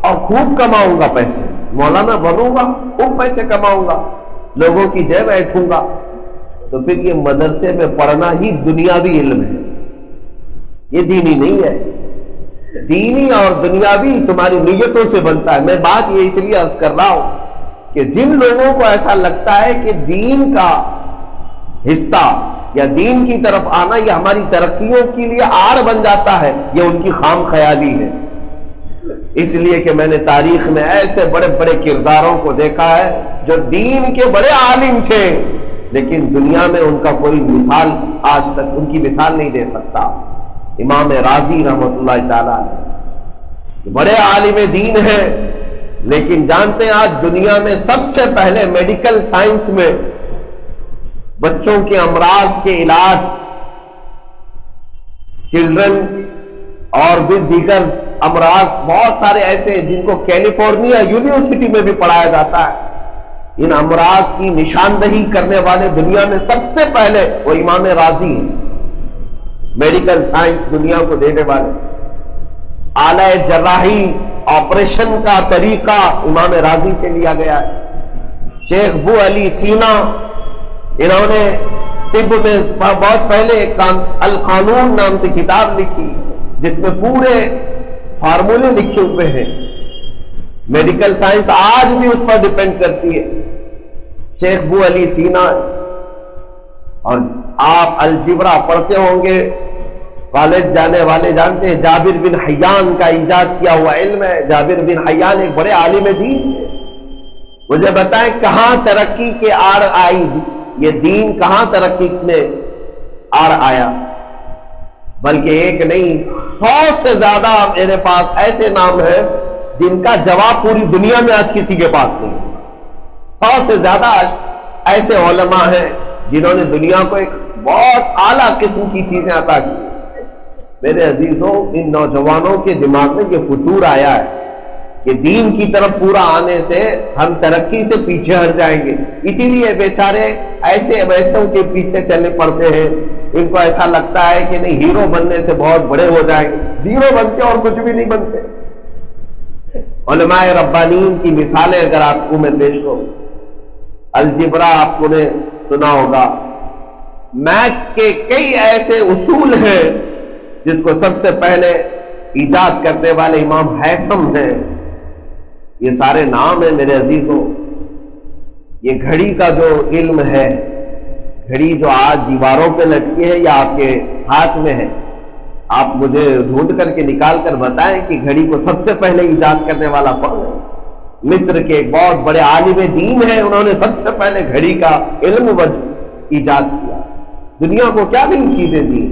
اور خوب کماؤں گا پیسے، مولانا بنوں گا، خوب پیسے کماؤں گا، لوگوں کی جے بیٹھوں گا، تو پھر یہ مدرسے میں پڑھنا ہی دنیاوی علم ہے، یہ دینی نہیں ہے۔ دینی اور دنیاوی تمہاری نیتوں سے بنتا ہے۔ میں بات یہ اس لیے عرض کر رہا ہوں کہ جن لوگوں کو ایسا لگتا ہے کہ دین کا حصہ یا دین کی طرف آنا یہ ہماری ترقیوں کے لیے آڑ بن جاتا ہے، یہ ان کی خام خیالی ہے۔ اس لیے کہ میں نے تاریخ میں ایسے بڑے بڑے کرداروں کو دیکھا ہے جو دین کے بڑے عالم تھے، لیکن دنیا میں ان کا کوئی مثال آج تک ان کی مثال نہیں دے سکتا۔ امام رازی رحمۃ اللہ تعالی علیہ بڑے عالم دین ہیں، لیکن جانتے ہیں آج دنیا میں سب سے پہلے میڈیکل سائنس میں بچوں کے امراض کے علاج، چلڈرن اور بھی دیگر امراض بہت سارے ایسے ہیں جن کو کیلیفورنیا یونیورسٹی میں بھی پڑھایا جاتا ہے، ان امراض کی نشاندہی کرنے والے دنیا میں سب سے پہلے وہ امام رازی ہیں۔ میڈیکل سائنس دنیا کو دینے والے، آلہ جراحی آپریشن کا طریقہ امام رازی سے لیا گیا ہے۔ شیخ ابو علی سینا، انہوں نے طب میں بہت پہلے القانون نام سے کتاب لکھی جس میں پورے فارمولے لکھے ہوئے ہیں۔ میڈیکل سائنس آج بھی اس پر ڈیپینڈ کرتی ہے، شیخ ابو علی سینا۔ اور آپ الجبرا پڑھتے ہوں گے، کالج جانے والے جانتے ہیں جابر بن حیان کا ایجاد کیا ہوا علم ہے۔ جابر بن حیان ایک بڑے عالم دین ہے۔ مجھے بتائیں کہاں ترقی کے آڑ آئی، یہ دین کہاں ترقی میں آڑ آیا؟ بلکہ ایک نہیں 100 سے زیادہ میرے پاس ایسے نام ہیں جن کا جواب پوری دنیا میں آج کسی کے پاس نہیں۔ 100 سے زیادہ ایسے علماء ہیں جنہوں نے دنیا کو ایک بہت اعلیٰ قسم کی چیزیں عطا کی۔ میرے عزیزوں، ان نوجوانوں کے دماغ میں یہ فطور آیا ہے کہ دین کی طرف پورا آنے سے ہم ترقی سے پیچھے ہٹ جائیں گے، اسی لیے بیچارے ایسے ویسوں کے پیچھے چلنے پڑتے ہیں۔ ان کو ایسا لگتا ہے کہ نہیں، ہیرو بننے سے بہت بڑے ہو جائیں گے، زیرو بنتے اور کچھ بھی نہیں بنتے۔ علماء ربانیین کی مثالیں اگر آپ کو میں پیش کروں، الجبرا آپ کو نے سنا ہوگا، میتھس کے کئی ایسے اصول ہیں جس کو سب سے پہلے ایجاد کرنے والے امام ہیثم ہیں۔ یہ سارے نام ہیں میرے عزیزوں۔ یہ گھڑی کا جو علم ہے، گھڑی جو آج دیواروں پہ لٹکی ہے یا آپ کے ہاتھ میں ہے، آپ مجھے ڈھونڈ کر کے نکال کر بتائیں کہ گھڑی کو سب سے پہلے ایجاد کرنے والا کون ہے؟ مصر کے ایک بہت بڑے عالم دین ہیں، انہوں نے سب سے پہلے گھڑی کا علم ایجاد کیا۔ دنیا کو کیا نئی چیزیں دی؟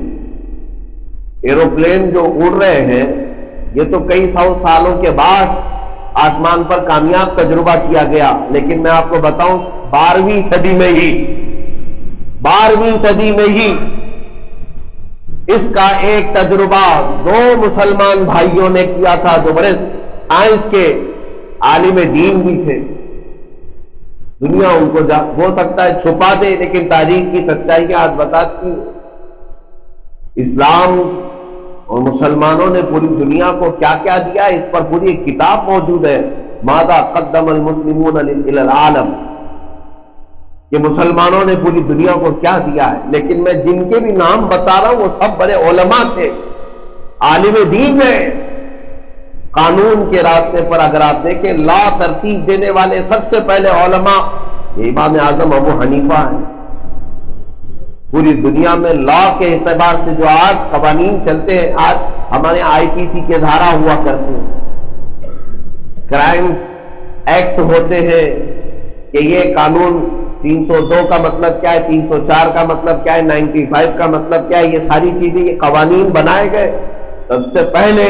ایروپلین جو اڑ رہے ہیں، یہ تو کئی 100 سالوں کے بعد آسمان پر کامیاب تجربہ کیا گیا، لیکن میں آپ کو بتاؤں 12ویں صدی میں ہی اس کا ایک تجربہ 2 مسلمان بھائیوں نے کیا تھا جو بڑے سائنس کے عالم دین بھی تھے۔ دنیا ان کو ہو سکتا ہے چھپا دے، لیکن تاریخ کی سچائی آج بتاتی ہے۔ اسلام اور مسلمانوں نے پوری دنیا کو کیا کیا دیا، اس پر پوری ایک کتاب موجود ہے، ماذا قدم المسلمون الی العالم، کہ مسلمانوں نے پوری دنیا کو کیا دیا ہے۔ لیکن میں جن کے بھی نام بتا رہا ہوں وہ سب بڑے علماء تھے، عالم دین ہیں۔ قانون کے راستے پر اگر آپ دیکھیں، لا ترتیب دینے والے سب سے پہلے علماء یہ امام اعظم ابو حنیفہ ہیں۔ پوری دنیا میں لا کے اعتبار سے جو آج قوانین چلتے ہیں، آج ہمارے IPC کے دھارا ہوا کرتے ہیں، کرائم ایکٹ ہوتے ہیں کہ یہ قانون 302 کا مطلب کیا ہے، 304 کا مطلب کیا ہے، 95 کا مطلب کیا ہے، یہ ساری چیزیں یہ قوانین بنائے گئے۔ سب سے پہلے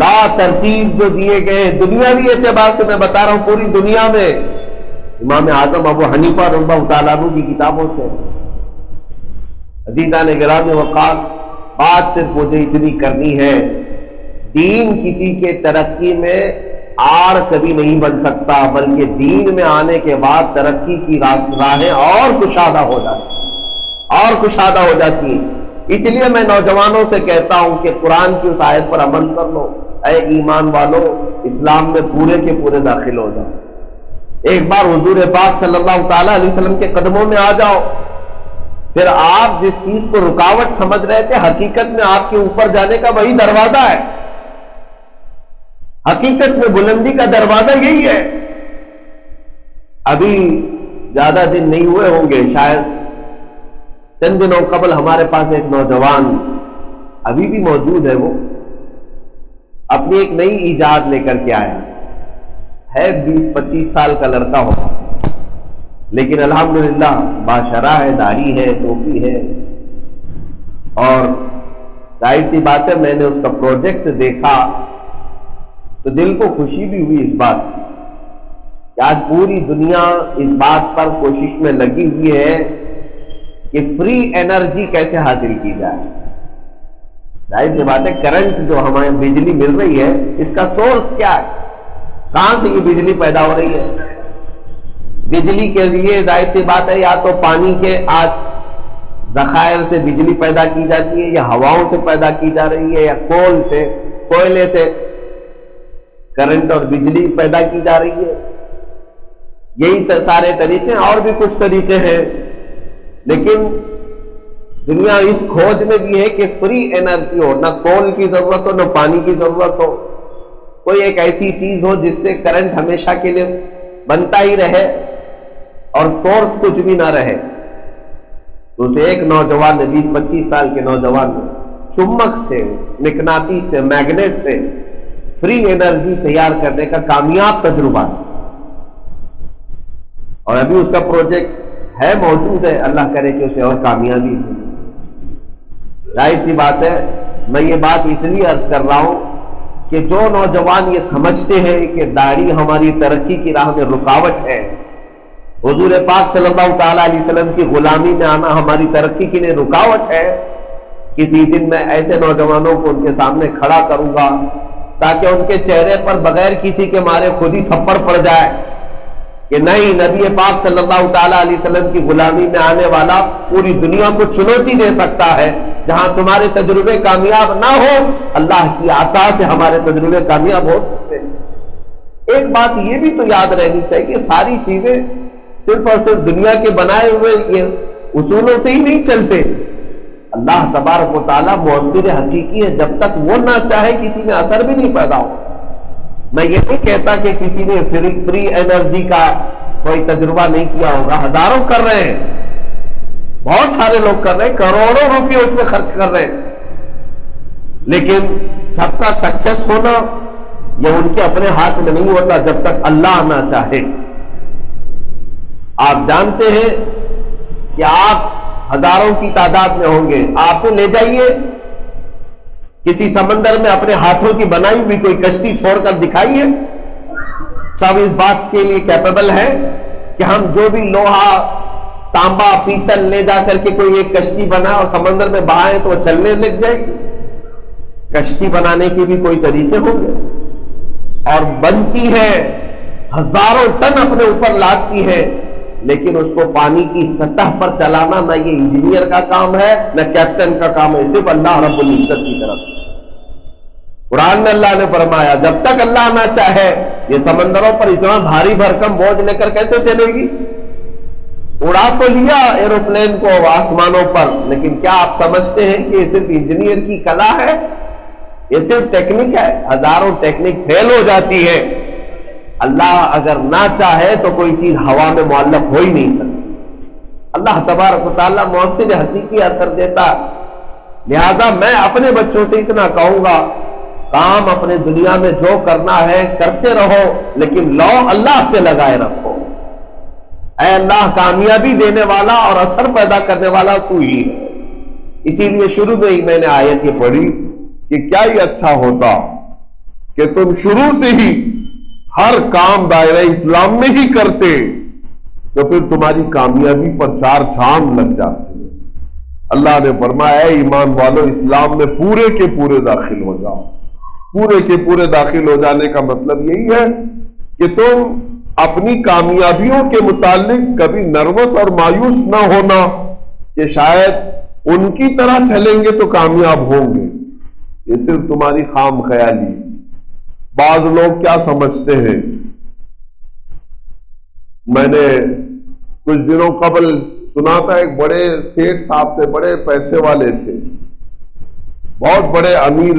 لا ترتیب جو دیے گئے دنیاوی اعتبار سے میں بتا رہا ہوں، پوری دنیا میں امام اعظم ابو حنیفہ رضی اللہ تعالیٰ عنہ کی کتابوں سے۔ عزیزان گرامی وقار، بات صرف مجھے اتنی کرنی ہے، دین کسی کے ترقی میں آڑ کبھی نہیں بن سکتا، بلکہ دین میں آنے کے بعد ترقی کی راہیں اور کشادہ ہو جاتی ہیں۔ اس لیے میں نوجوانوں سے کہتا ہوں کہ قرآن کی اس آیت پر عمل کر لو، اے ایمان والو اسلام میں پورے کے پورے داخل ہو جاؤ، ایک بار حضور پاک صلی اللہ تعالی علیہ وسلم کے قدموں میں آ جاؤ، پھر آپ جس چیز کو رکاوٹ سمجھ رہے تھے حقیقت میں آپ کے اوپر جانے کا وہی دروازہ ہے، حقیقت میں بلندی کا دروازہ یہی ہے۔ ابھی زیادہ دن نہیں ہوئے ہوں گے، شاید چند دنوں قبل ہمارے پاس ایک نوجوان ابھی بھی موجود ہے، وہ اپنی ایک نئی ایجاد لے کر کے آیا ہے، 20-25 سال کا لڑکا ہو، لیکن الحمدللہ باشرح ہے، داڑھی ہے، ٹوپی ہے، اور ظاہر سی بات ہے میں نے اس کا پروجیکٹ دیکھا تو دل کو خوشی بھی ہوئی اس بات کی کہ آج پوری دنیا اس بات پر کوشش میں لگی ہوئی ہے کہ فری انرجی کیسے حاصل کی جائے۔ ظاہر سی بات ہے کرنٹ جو ہمیں بجلی مل رہی ہے اس کا سورس کیا ہے، کہاں سے یہ بجلی پیدا ہو رہی ہے؟ بجلی کے لیے ظاہر سی بات ہے یا تو پانی کے آج ذخائر سے بجلی پیدا کی جاتی ہے، یا ہواؤں سے پیدا کی جا رہی ہے، یا کول سے، کوئلے سے کرنٹ اور بجلی پیدا کی جا رہی ہے۔ یہی سارے طریقے، اور بھی کچھ طریقے ہیں، لیکن دنیا اس کھوج میں بھی ہے کہ فری انرجی ہو، نہ کول کی ضرورت ہو نہ پانی کی ضرورت ہو، کوئی ایک ایسی چیز ہو جس سے کرنٹ ہمیشہ کے لیے بنتا ہی رہے اور سورس کچھ بھی نہ رہے۔ تو اسے ایک نوجوان نے 20-25 سال کے نوجوان نے چمک سے، مقناطیس سے، میگنیٹ سے فری انرجی تیار کرنے کا کامیاب تجربہ، اور ابھی اس کا پروجیکٹ ہے، موجود ہے، اللہ کرے کہ اسے اور کامیابی ہو۔ ظاہر سی بات ہے میں یہ بات اس لیے عرض کر رہا ہوں کہ جو نوجوان یہ سمجھتے ہیں کہ داڑھی ہماری ترقی کی راہ میں رکاوٹ ہے، حضور پاک صلی اللہ تعالی علیہ وسلم کی غلامی میں آنا ہماری ترقی کے لیے رکاوٹ ہے، کسی دن میں ایسے نوجوانوں کو ان کے سامنے کھڑا کروں گا تاکہ ان کے چہرے پر بغیر کسی کے مارے خود ہی تھپڑ پڑ جائے کہ نہیں، نبی پاک صلی اللہ تعالی علیہ وسلم کی غلامی میں آنے والا پوری دنیا کو چنوتی دے سکتا ہے۔ جہاں تمہارے تجربے کامیاب نہ ہو، اللہ کی عطا سے ہمارے تجربے کامیاب ہو سکتے ہیں۔ ایک بات یہ بھی تو یاد رہنی چاہیے، ساری چیزیں صرف اور صرف دنیا کے بنائے ہوئے یہ اصولوں سے ہی نہیں چلتے۔ اللہ تبارک و تعالیٰ مؤثر حقیقی ہے، جب تک وہ نہ چاہے کسی میں اثر بھی نہیں پیدا ہو۔ میں یہ نہیں کہتا کہ کسی نے فری انرجی کا کوئی تجربہ نہیں کیا ہوگا، ہزاروں کر رہے ہیں، بہت سارے لوگ کر رہے ہیں، کروڑوں روپے اس میں خرچ کر رہے ہیں، لیکن سب کا سکسیس ہونا یہ ان کے اپنے ہاتھ میں نہیں ہوتا جب تک اللہ نہ چاہے۔ آپ جانتے ہیں کہ آپ ہزاروں کی تعداد میں ہوں گے، آپ لے جائیے کسی سمندر میں اپنے ہاتھوں کی بنائی ہوئی کوئی کشتی چھوڑ کر دکھائیے، سب اس بات کے لیے کیپیبل ہے کہ ہم جو بھی لوہا، تانبا، پیتل لے جا کر کے کوئی ایک کشتی بنا اور سمندر میں بہائیں تو وہ چلنے لگ جائے گی۔ کشتی بنانے کے بھی کوئی طریقے ہوں گے، اور بنتی ہے، ہزاروں ٹن اپنے اوپر لاتی ہے، لیکن اس کو پانی کی سطح پر چلانا نہ یہ انجینئر کا کام ہے نہ کیپٹن کا کام ہے، صرف اللہ رب العزت کی طرف۔ قرآن میں اللہ نے فرمایا جب تک اللہ نہ چاہے یہ سمندروں پر اتنا بھاری بھرکم بوجھ لے کر کیسے چلے گی؟ اڑا تو لیا ایروپلین کو آسمانوں پر، لیکن کیا آپ سمجھتے ہیں کہ یہ صرف انجینئر کی کلا ہے؟ یہ صرف ٹیکنک ہے، ہزاروں ٹیکنک فیل ہو جاتی ہے۔ اللہ اگر نہ چاہے تو کوئی چیز ہوا میں معلق ہو ہی نہیں سکتی۔ اللہ تبارک و تعالیٰ مؤثر حقیقی اثر دیتا، لہذا میں اپنے بچوں سے اتنا کہوں گا، کام اپنے دنیا میں جو کرنا ہے کرتے رہو، لیکن لو اللہ سے لگائے رکھو۔ اے اللہ، کامیابی دینے والا اور اثر پیدا کرنے والا تو ہی ہے۔ اسی لیے شروع میں ہی میں نے آیت یہ پڑھی کہ کیا ہی اچھا ہوتا کہ تم شروع سے ہی ہر کام دائرہ اسلام میں ہی کرتے، تو پھر تمہاری کامیابی پر چار چاند لگ جاتے۔ اللہ نے فرمایا اے ایمان والو، اسلام میں پورے کے پورے داخل ہو جاؤ۔ پورے کے پورے داخل ہو جانے کا مطلب یہی ہے کہ تم اپنی کامیابیوں کے متعلق کبھی نروس اور مایوس نہ ہونا کہ شاید ان کی طرح چلیں گے تو کامیاب ہوں گے۔ یہ صرف تمہاری خام خیالی، بعض لوگ کیا سمجھتے ہیں، میں نے کچھ دنوں قبل سنا تھا ایک بڑے سیٹھ صاحب تھے، بڑے پیسے والے تھے، بہت بڑے امیر،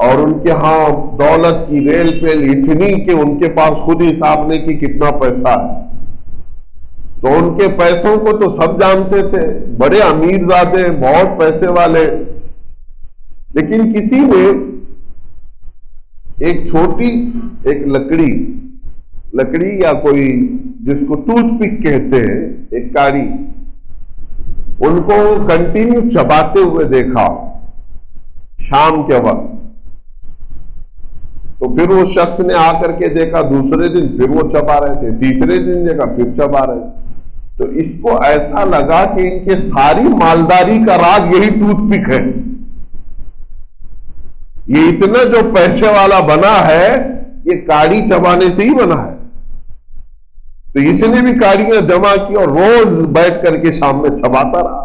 اور ان کے ہاں دولت کی ریل پیل اتنی کہ ان کے پاس خود حساب نہیں کہ کتنا پیسہ ہے۔ تو ان کے پیسوں کو تو سب جانتے تھے، بڑے امیر زادے، بہت پیسے والے، لیکن کسی نے ایک چھوٹی ایک لکڑی یا کوئی جس کو ٹوتھ پک کہتے ہیں، ایک کاڑی، ان کو کنٹینیو چباتے ہوئے دیکھا شام کے وقت۔ تو پھر وہ شخص نے آ کر کے دیکھا، دوسرے دن پھر وہ چبا رہے تھے، تیسرے دن دیکھا پھر چبا رہے تھے۔ تو اس کو ایسا لگا کہ ان کے ساری مالداری کا راز یہی ٹوتھ پک ہے، یہ اتنا جو پیسے والا بنا ہے یہ کاڑی چبانے سے ہی بنا ہے۔ تو اس نے بھی کاڑیاں جمع کی اور روز بیٹھ کر کے شام میں چباتا رہا۔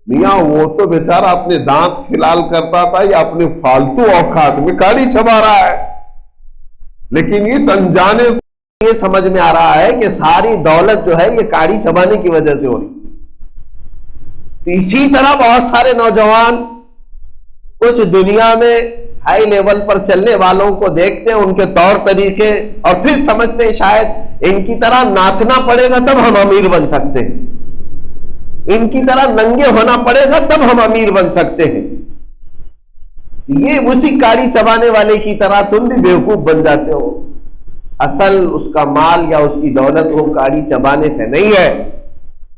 میاں وہ تو بیچارہ اپنے دانت کھلال کرتا تھا یا اپنے فالتو اوقات میں کاڑی چبا رہا ہے، لیکن اس انجانے یہ سمجھ میں آ رہا ہے کہ ساری دولت جو ہے یہ کاڑی چبانے کی وجہ سے ہو رہی ہے۔ تو اسی طرح بہت سارے نوجوان کچھ دنیا میں ہائی لیول پر چلنے والوں کو دیکھتے ہیں، ان کے طور طریقے، اور پھر سمجھتے ہیں شاید ان کی طرح ناچنا پڑے گا تب ہم امیر بن سکتے ہیں، ان کی طرح ننگے ہونا پڑے گا تب ہم امیر بن سکتے ہیں۔ یہ اسی کاڑی چبانے والے کی طرح تم بھی بیوقوف بن جاتے ہو۔ اصل اس کا مال یا اس کی دولت وہ کاڑی چبانے سے نہیں ہے،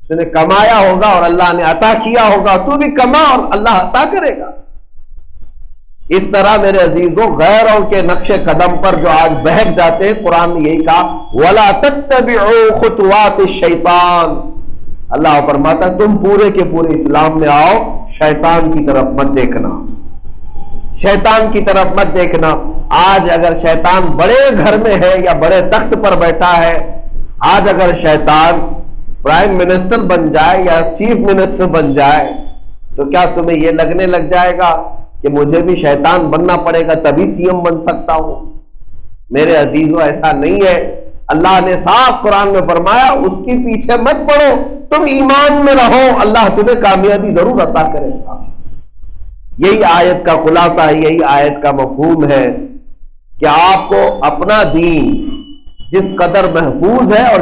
اس نے کمایا ہوگا اور اللہ نے عطا کیا ہوگا، تو بھی کما اور اللہ عطا کرے گا۔ اس طرح میرے عزیزوں غیروں کے نقش قدم پر جو آج بہک جاتے ہیں، قرآن نے یہی کہا وَلَا تَتَّبِعُوا خُطُوَاتِ الشَّيْطَانِ، اللہ فرماتا تم پورے کے پورے اسلام میں آؤ، شیطان کی طرف مت دیکھنا، شیطان کی طرف مت دیکھنا۔ آج اگر شیطان بڑے گھر میں ہے یا بڑے تخت پر بیٹھا ہے، آج اگر شیطان پرائم منسٹر بن جائے یا چیف منسٹر بن جائے تو کیا تمہیں یہ لگنے لگ جائے گا کہ مجھے بھی شیطان بننا پڑے گا تبھی سی ایم بن سکتا ہوں؟ میرے عزیزوں ایسا نہیں ہے۔ اللہ نے صاف قرآن میں فرمایا اس کے پیچھے مت پڑو، تم ایمان میں رہو، اللہ تمہیں کامیابی ضرور عطا کرے گا۔ یہی آیت کا خلاصہ ہے، یہی آیت کا مفہوم ہے کہ آپ کو اپنا دین جس قدر محفوظ ہے اور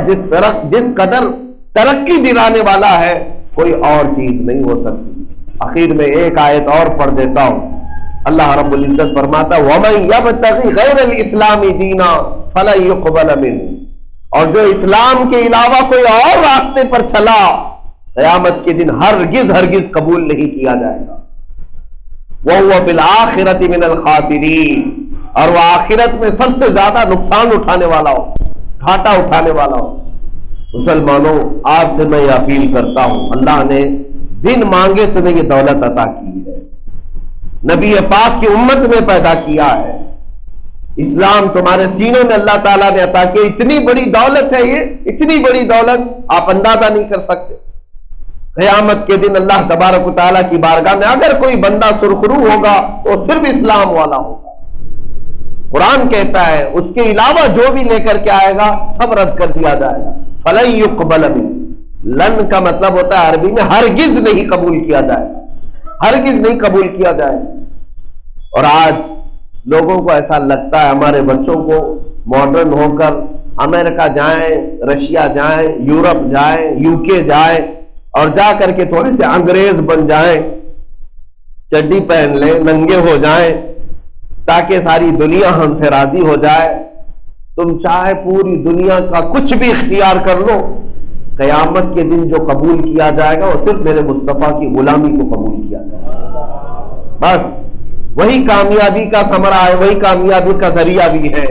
جس قدر ترقی دلانے والا ہے، کوئی اور چیز نہیں ہو سکتی۔ آخر میں ایک آیت اور پڑھ دیتا ہوں، اللہ رب العزت فرماتا وَمَن يَبْتَغِ غَيْرَ الْإِسْلَامِ دِينًا فَلَن يُقْبَلَ مِنْهُ، اور جو اسلام کے علاوہ کوئی اور راستے پر چلا، قیامت کے دن ہرگز قبول نہیں کیا جائے گا۔ وَهُوَ فِي الْآخِرَةِ مِنَ الْخَاسِرِينَ، اور وہ آخرت میں سب سے زیادہ نقصان اٹھانے والا ہو، گھاٹا اٹھانے والا ہو۔ مسلمانوں آپ سے میں یہ اپیل کرتا ہوں، اللہ نے بن مانگے تمہیں یہ دولت عطا کی ہے، نبی پاک کی امت میں پیدا کیا ہے، اسلام تمہارے سینوں میں اللہ تعالیٰ نے عطا کیا۔ اتنی بڑی دولت ہے، یہ اتنی بڑی دولت آپ اندازہ نہیں کر سکتے۔ قیامت کے دن اللہ تبارک و تعالیٰ کی بارگاہ میں اگر کوئی بندہ سرخرو ہوگا تو صرف اسلام والا ہوگا۔ قرآن کہتا ہے اس کے علاوہ جو بھی لے کر کے آئے گا سب رد کر دیا جائے گا۔ فَلَن يُقْبَلَ مِنْهُ، لن کا مطلب ہوتا ہے عربی میں ہرگز نہیں قبول کیا جائے گا، ہرگز نہیں قبول کیا جائے گا۔ اور آج لوگوں کو ایسا لگتا ہے، ہمارے بچوں کو ماڈرن ہو کر امریکہ جائیں، رشیا جائیں، یورپ جائیں، UK جائیں اور جا کر کے تھوڑے سے انگریز بن جائیں، چڈی پہن لیں، ننگے ہو جائیں تاکہ ساری دنیا ہم سے راضی ہو جائے۔ تم چاہے پوری دنیا کا کچھ بھی اختیار کر لو، قیامت کے دن جو قبول کیا جائے گا وہ صرف میرے مصطفیٰ کی غلامی کو قبول کیا جائے گا۔ بس وہی کامیابی کا ثمرہ ہے، وہی کامیابی کا ذریعہ بھی ہے۔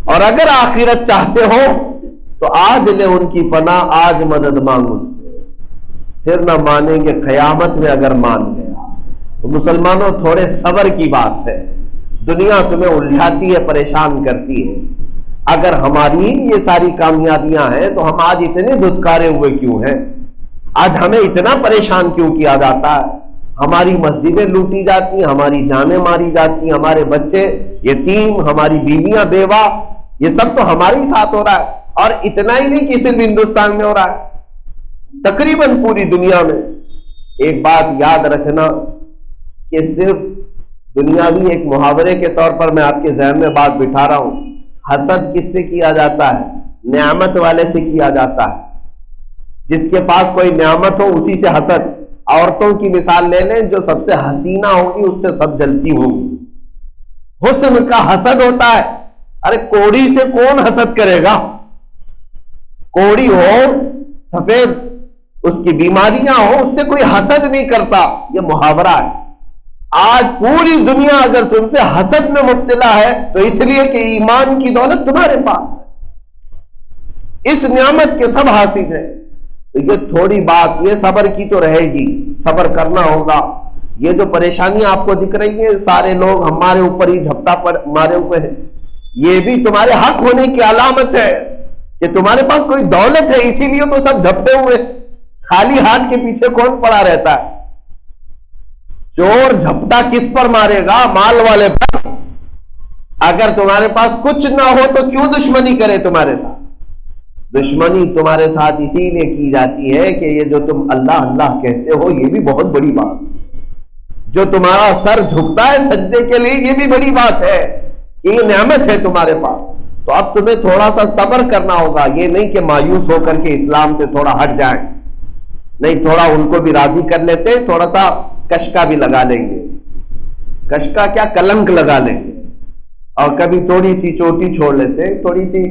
اور اگر آخرت چاہتے ہو تو آج لے ان کی پناہ، آج مدد مانگو ان سے، پھر نہ مانیں گے قیامت میں اگر مان گیا۔ تو مسلمانوں تھوڑے صبر کی بات ہے، دنیا تمہیں الجھاتی ہے، پریشان کرتی ہے۔ اگر ہماری یہ ساری کامیابیاں ہیں تو ہم آج اتنے دھتکارے ہوئے کیوں ہیں؟ آج ہمیں اتنا پریشان کیوں کیا جاتا ہے؟ ہماری مسجدیں لوٹی جاتی ہیں، ہماری جانیں ماری جاتی ہیں، ہمارے بچے یتیم، ہماری بیویاں بیوہ، یہ سب تو ہمارے ہی ساتھ ہو رہا ہے۔ اور اتنا ہی نہیں کہ صرف ہندوستان میں ہو رہا ہے، تقریباً پوری دنیا میں۔ ایک بات یاد رکھنا کہ صرف دنیاوی ایک محاورے کے طور پر میں آپ کے ذہن میں بات بٹھا رہا ہوں، حسد کس سے کیا جاتا ہے؟ نعمت والے سے کیا جاتا ہے۔ جس کے پاس کوئی نعمت ہو اسی سے حسد۔ عورتوں کی مثال لے لیں، جو سب سے حسینہ ہوگی اس سے سب جلتی ہوں گی، حسن کا حسد ہوتا ہے۔ ارے کوڑی سے کون حسد کرے گا؟ کوڑی ہو، سفید اس کی بیماریاں ہو، اس سے کوئی حسد نہیں کرتا۔ یہ محاورہ ہے۔ آج پوری دنیا اگر تم سے حسد میں مبتلا ہے تو اس لیے کہ ایمان کی دولت تمہارے پاس ہے، اس نعمت کے سب حاصل ہے۔ تو یہ تھوڑی بات، یہ صبر کی تو رہے گی، صبر کرنا ہوگا۔ یہ جو پریشانیاں آپ کو دکھ رہی ہیں، سارے لوگ ہمارے اوپر ہی جھپٹا مارے ہوئے ہیں، یہ بھی تمہارے حق ہونے کی علامت ہے کہ تمہارے پاس کوئی دولت ہے، اسی لیے تو سب جھپٹے ہوئے۔ خالی ہاتھ کے پیچھے کون پڑا رہتا ہے؟ چور جھپٹا کس پر مارے گا؟ مال والے پر۔ اگر تمہارے پاس کچھ نہ ہو تو کیوں دشمنی کرے تمہارے ساتھ؟ دشمنی تمہارے ساتھ اسی لیے کی جاتی ہے کہ یہ جو تم اللہ اللہ کہتے ہو، یہ بھی بہت بڑی بات ہے۔ جو تمہارا سر جھکتا ہے سجدے کے لیے، یہ بھی بڑی بات ہے کہ یہ نعمت ہے تمہارے پاس۔ تو اب تمہیں تھوڑا سا صبر کرنا ہوگا، یہ نہیں کہ مایوس ہو کر کے اسلام سے تھوڑا ہٹ جائیں، نہیں، تھوڑا ان کو بھی راضی کر لیتے، تھوڑا سا کشکا بھی لگا لیں گے، کشکا کیا، کلنک لگا لیں گے، اور کبھی تھوڑی سی چوٹی چھوڑ لیتے، تھوڑی سی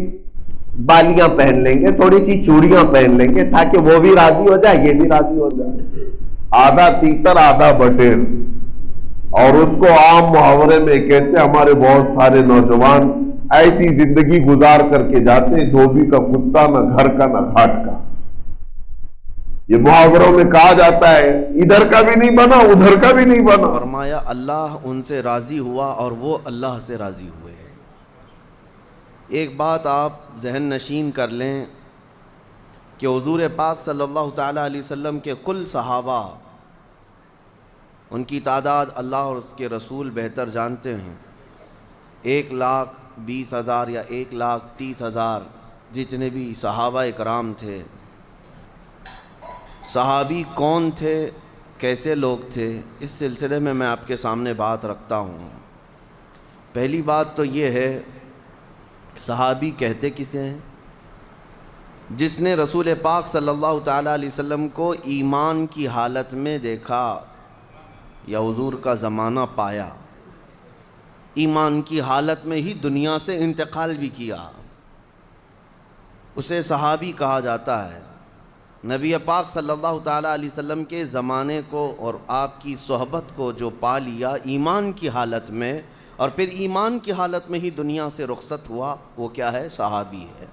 بالیاں پہن لیں گے، تھوڑی سی چوڑیاں پہن لیں گے، تاکہ وہ بھی راضی ہو جائے، یہ بھی راضی ہو جائے۔ آدھا تیتر آدھا بٹیر، اور اس کو عام محاورے میں کہتے ہیں۔ ہمارے بہت سارے نوجوان ایسی زندگی گزار کر کے جاتے، دھوبی کا کتا، نہ گھر کا نہ گھاٹ کا۔ یہ محاوروں میں کہا جاتا ہے، ادھر کا بھی نہیں بنا ادھر کا بھی نہیں بنا۔ فرمایا اللہ ان سے راضی ہوا اور وہ اللہ سے راضی ہوئے۔ ایک بات آپ ذہن نشین کر لیں کہ حضور پاک صلی اللہ تعالیٰ علیہ وسلم کے کل صحابہ، ان کی تعداد اللہ اور اس کے رسول بہتر جانتے ہیں، 1,20,000 یا 1,30,000 جتنے بھی صحابہ اکرام تھے۔ صحابی کون تھے، کیسے لوگ تھے، اس سلسلے میں آپ کے سامنے بات رکھتا ہوں۔ پہلی بات تو یہ ہے، صحابی کہتے کسے ہیں؟ جس نے رسول پاک صلی اللہ تعالیٰ علیہ وسلم کو ایمان کی حالت میں دیکھا یا حضور کا زمانہ پایا، ایمان کی حالت میں ہی دنیا سے انتقال بھی کیا، اسے صحابی کہا جاتا ہے۔ نبی پاک صلی اللہ تعالیٰ علیہ وسلم کے زمانے کو اور آپ کی صحبت کو جو پا لیا ایمان کی حالت میں، اور پھر ایمان کی حالت میں ہی دنیا سے رخصت ہوا، وہ کیا ہے؟ صحابی ہے۔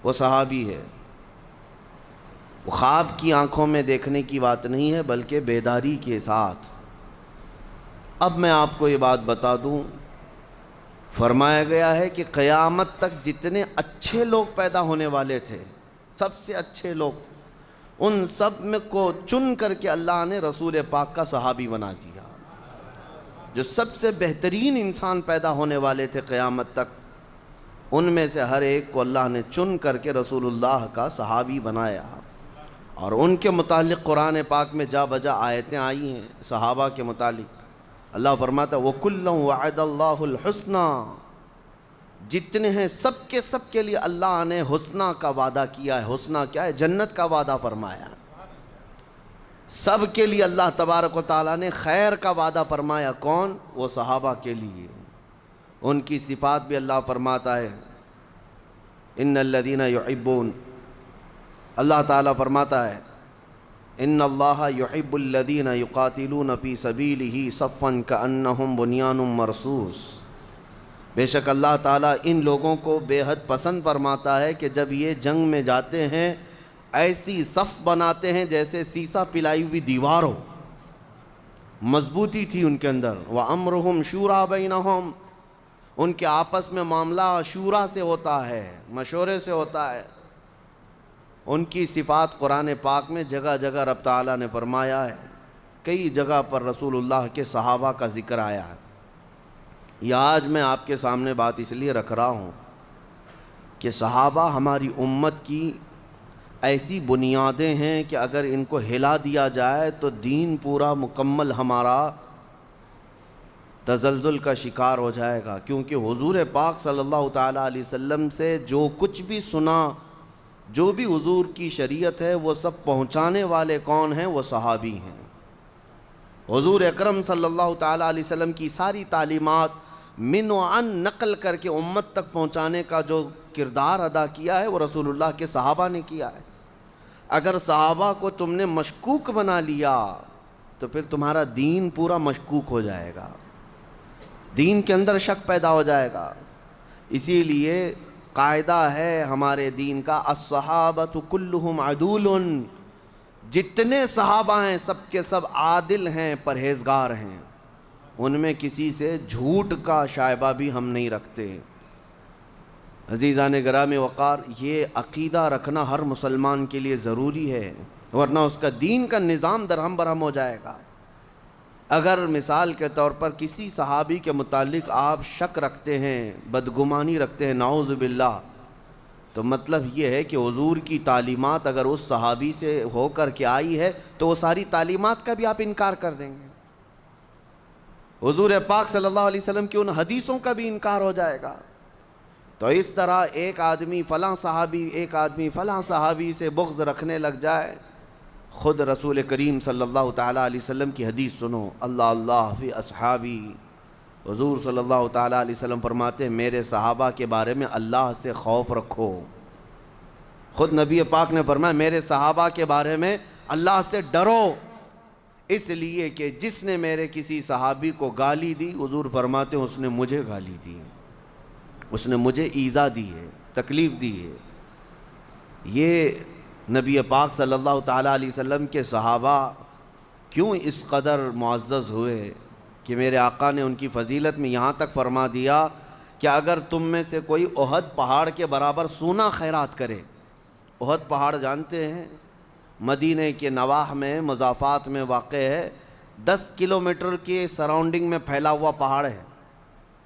وہ صحابی ہے۔ وہ خواب کی آنکھوں میں دیکھنے کی بات نہیں ہے، بلکہ بیداری کے ساتھ۔ اب میں آپ کو یہ بات بتا دوں، فرمایا گیا ہے کہ قیامت تک جتنے اچھے لوگ پیدا ہونے والے تھے، سب سے اچھے لوگ، ان سب میں کو چن کر کے اللہ نے رسول پاک کا صحابی بنا دیا۔ جو سب سے بہترین انسان پیدا ہونے والے تھے قیامت تک، ان میں سے ہر ایک کو اللہ نے چن کر کے رسول اللہ کا صحابی بنایا۔ اور ان کے متعلق قرآن پاک میں جا بجا آیتیں آئی ہیں صحابہ کے متعلق۔ اللہ فرماتا ہے وَكُلًّا وَعَدَ اللَّهُ الْحُسْنَى، جتنے ہیں سب کے لیے اللہ نے حسنہ کا وعدہ کیا ہے۔ حسنہ کیا ہے؟ جنت کا وعدہ فرمایا۔ سب کے لیے اللہ تبارک و تعالیٰ نے خیر کا وعدہ فرمایا۔ کون؟ وہ صحابہ کے لیے۔ ان کی صفات بھی اللہ فرماتا ہے ان الذین یحبون، اللہ تعالیٰ فرماتا ہے ان اللہ یحب الذین یقاتلون فی سبیلہ صفا کأنہم بنیان مرصوص، بے شک اللہ تعالیٰ ان لوگوں کو بے حد پسند فرماتا ہے کہ جب یہ جنگ میں جاتے ہیں ایسی صف بناتے ہیں جیسے سیسا پلائی ہوئی دیوار ہو، مضبوطی تھی ان کے اندر۔ وَأَمْرُهُمْ شُورَىٰ بَيْنَهُمْ، ان کے آپس میں معاملہ شورا سے ہوتا ہے، مشورے سے ہوتا ہے۔ ان کی صفات قرآن پاک میں جگہ جگہ رب تعالیٰ نے فرمایا ہے کئی جگہ پر رسول اللہ کے صحابہ کا ذکر آیا ہے۔ یہ آج میں آپ کے سامنے بات اس لیے رکھ رہا ہوں کہ صحابہ ہماری امت کی ایسی بنیادیں ہیں کہ اگر ان کو ہلا دیا جائے تو دین پورا مکمل ہمارا تزلزل کا شکار ہو جائے گا، کیونکہ حضور پاک صلی اللہ تعالیٰ علیہ وسلم سے جو کچھ بھی سنا، جو بھی حضور کی شریعت ہے، وہ سب پہنچانے والے کون ہیں؟ وہ صحابی ہیں۔ حضور اکرم صلی اللہ تعالیٰ علیہ وسلم کی ساری تعلیمات من و عن نقل کر کے امت تک پہنچانے کا جو کردار ادا کیا ہے وہ رسول اللہ کے صحابہ نے کیا ہے۔ اگر صحابہ کو تم نے مشکوک بنا لیا تو پھر تمہارا دین پورا مشکوک ہو جائے گا، دین کے اندر شک پیدا ہو جائے گا۔ اسی لیے قاعدہ ہے ہمارے دین کا، الصحابۃ کلہم عدول، جتنے صحابہ ہیں سب کے سب عادل ہیں، پرہیزگار ہیں، ان میں کسی سے جھوٹ کا شائبہ بھی ہم نہیں رکھتے۔ عزیزان گرامی وقار، یہ عقیدہ رکھنا ہر مسلمان کے لیے ضروری ہے، ورنہ اس کا دین کا نظام درہم برہم ہو جائے گا۔ اگر مثال کے طور پر کسی صحابی کے متعلق آپ شک رکھتے ہیں، بدگمانی رکھتے ہیں، نعوذ باللہ، تو مطلب یہ ہے کہ حضور کی تعلیمات اگر اس صحابی سے ہو کر کے آئی ہے تو وہ ساری تعلیمات کا بھی آپ انکار کر دیں گے، حضور پاک صلی اللہ علیہ وسلم کی ان حدیثوں کا بھی انکار ہو جائے گا۔ تو اس طرح ایک آدمی فلاں صحابی، ایک آدمی فلاں صحابی سے بغض رکھنے لگ جائے، خود رسول کریم صلی اللہ تعالیٰ علیہ وسلم کی حدیث سنو، اللہ اللہ فی اصحابی، حضور صلی اللہ تعالیٰ علیہ وسلم فرماتے ہیں میرے صحابہ کے بارے میں اللہ سے خوف رکھو۔ خود نبی پاک نے فرمایا میرے صحابہ کے بارے میں اللہ سے ڈرو، اس لیے کہ جس نے میرے کسی صحابی کو گالی دی، حضور فرماتے ہیں اس نے مجھے گالی دی، اس نے مجھے ایذا دی ہے، تکلیف دی ہے۔ یہ نبی پاک صلی اللہ تعالیٰ علیہ وسلم کے صحابہ کیوں اس قدر معزز ہوئے کہ میرے آقا نے ان کی فضیلت میں یہاں تک فرما دیا کہ اگر تم میں سے کوئی احد پہاڑ کے برابر سونا خیرات کرے، احد پہاڑ جانتے ہیں مدینہ کے نواح میں مضافات میں واقع ہے، 10 کلومیٹر کے سراؤنڈنگ میں پھیلا ہوا پہاڑ ہے،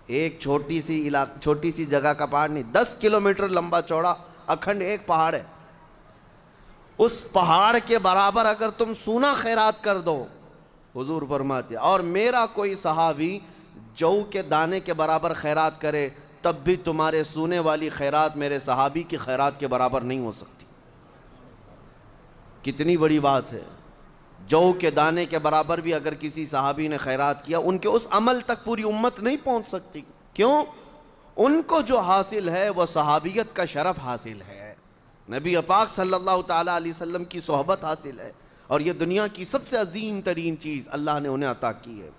ایک چھوٹی سی جگہ کا پہاڑ نہیں، 10 کلومیٹر لمبا چوڑا اکھنڈ ایک پہاڑ ہے۔ اس پہاڑ کے برابر اگر تم سونا خیرات کر دو، حضور فرماتے، اور میرا کوئی صحابی جو کے دانے کے برابر خیرات کرے، تب بھی تمہارے سونے والی خیرات میرے صحابی کی خیرات کے برابر نہیں ہو سکتی۔ کتنی بڑی بات ہے، جو کے دانے کے برابر بھی اگر کسی صحابی نے خیرات کیا، ان کے اس عمل تک پوری امت نہیں پہنچ سکتی۔ کیوں؟ ان کو جو حاصل ہے وہ صحابیت کا شرف حاصل ہے، نبی پاک صلی اللہ تعالیٰ علیہ وسلم کی صحبت حاصل ہے، اور یہ دنیا کی سب سے عظیم ترین چیز اللہ نے انہیں عطا کی ہے۔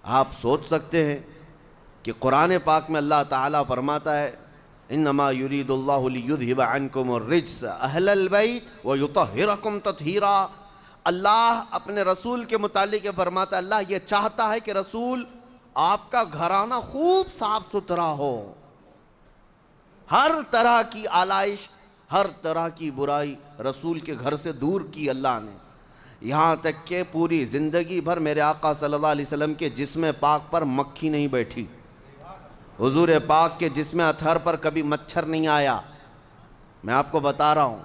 آپ سوچ سکتے ہیں کہ قرآن پاک میں اللہ تعالیٰ فرماتا ہے انما یرید اللہ لیذھب عنکم الرجس اہل البیت ویطہرکم تطہیرا۔ اللہ اپنے رسول کے متعلق یہ فرماتا ہے، اللہ یہ چاہتا ہے کہ رسول آپ کا گھرانہ خوب صاف ستھرا ہو، ہر طرح کی آلائش، ہر طرح کی برائی رسول کے گھر سے دور کی اللہ نے، یہاں تک کہ پوری زندگی بھر میرے آقا صلی اللہ علیہ وسلم کے جسم پاک پر مکھی نہیں بیٹھی، حضور پاک کے جسم اطہر پر کبھی مچھر نہیں آیا۔ میں آپ کو بتا رہا ہوں،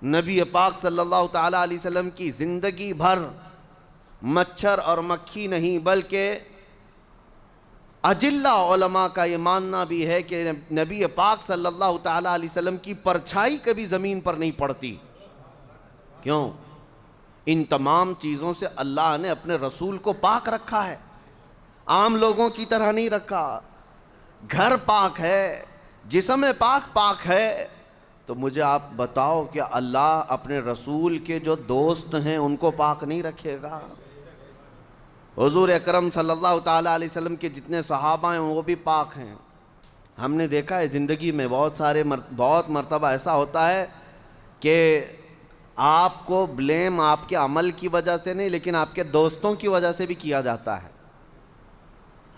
نبی پاک صلی اللہ تعالیٰ علیہ وسلم کی زندگی بھر مچھر اور مکھی نہیں، بلکہ اجلہ علماء کا یہ ماننا بھی ہے کہ نبی پاک صلی اللہ تعالیٰ علیہ وسلم کی پرچھائی کبھی زمین پر نہیں پڑتی۔ کیوں؟ ان تمام چیزوں سے اللہ نے اپنے رسول کو پاک رکھا ہے، عام لوگوں کی طرح نہیں رکھا۔ گھر پاک ہے، جسم پاک ہے، تو مجھے آپ بتاؤ کہ اللہ اپنے رسول کے جو دوست ہیں ان کو پاک نہیں رکھے گا؟ حضور اکرم صلی اللہ تعالیٰ علیہ وسلم کے جتنے صحابہ ہیں وہ بھی پاک ہیں۔ ہم نے دیکھا ہے زندگی میں بہت مرتبہ ایسا ہوتا ہے کہ آپ کو بلیم آپ کے عمل کی وجہ سے نہیں، لیکن آپ کے دوستوں کی وجہ سے بھی کیا جاتا ہے۔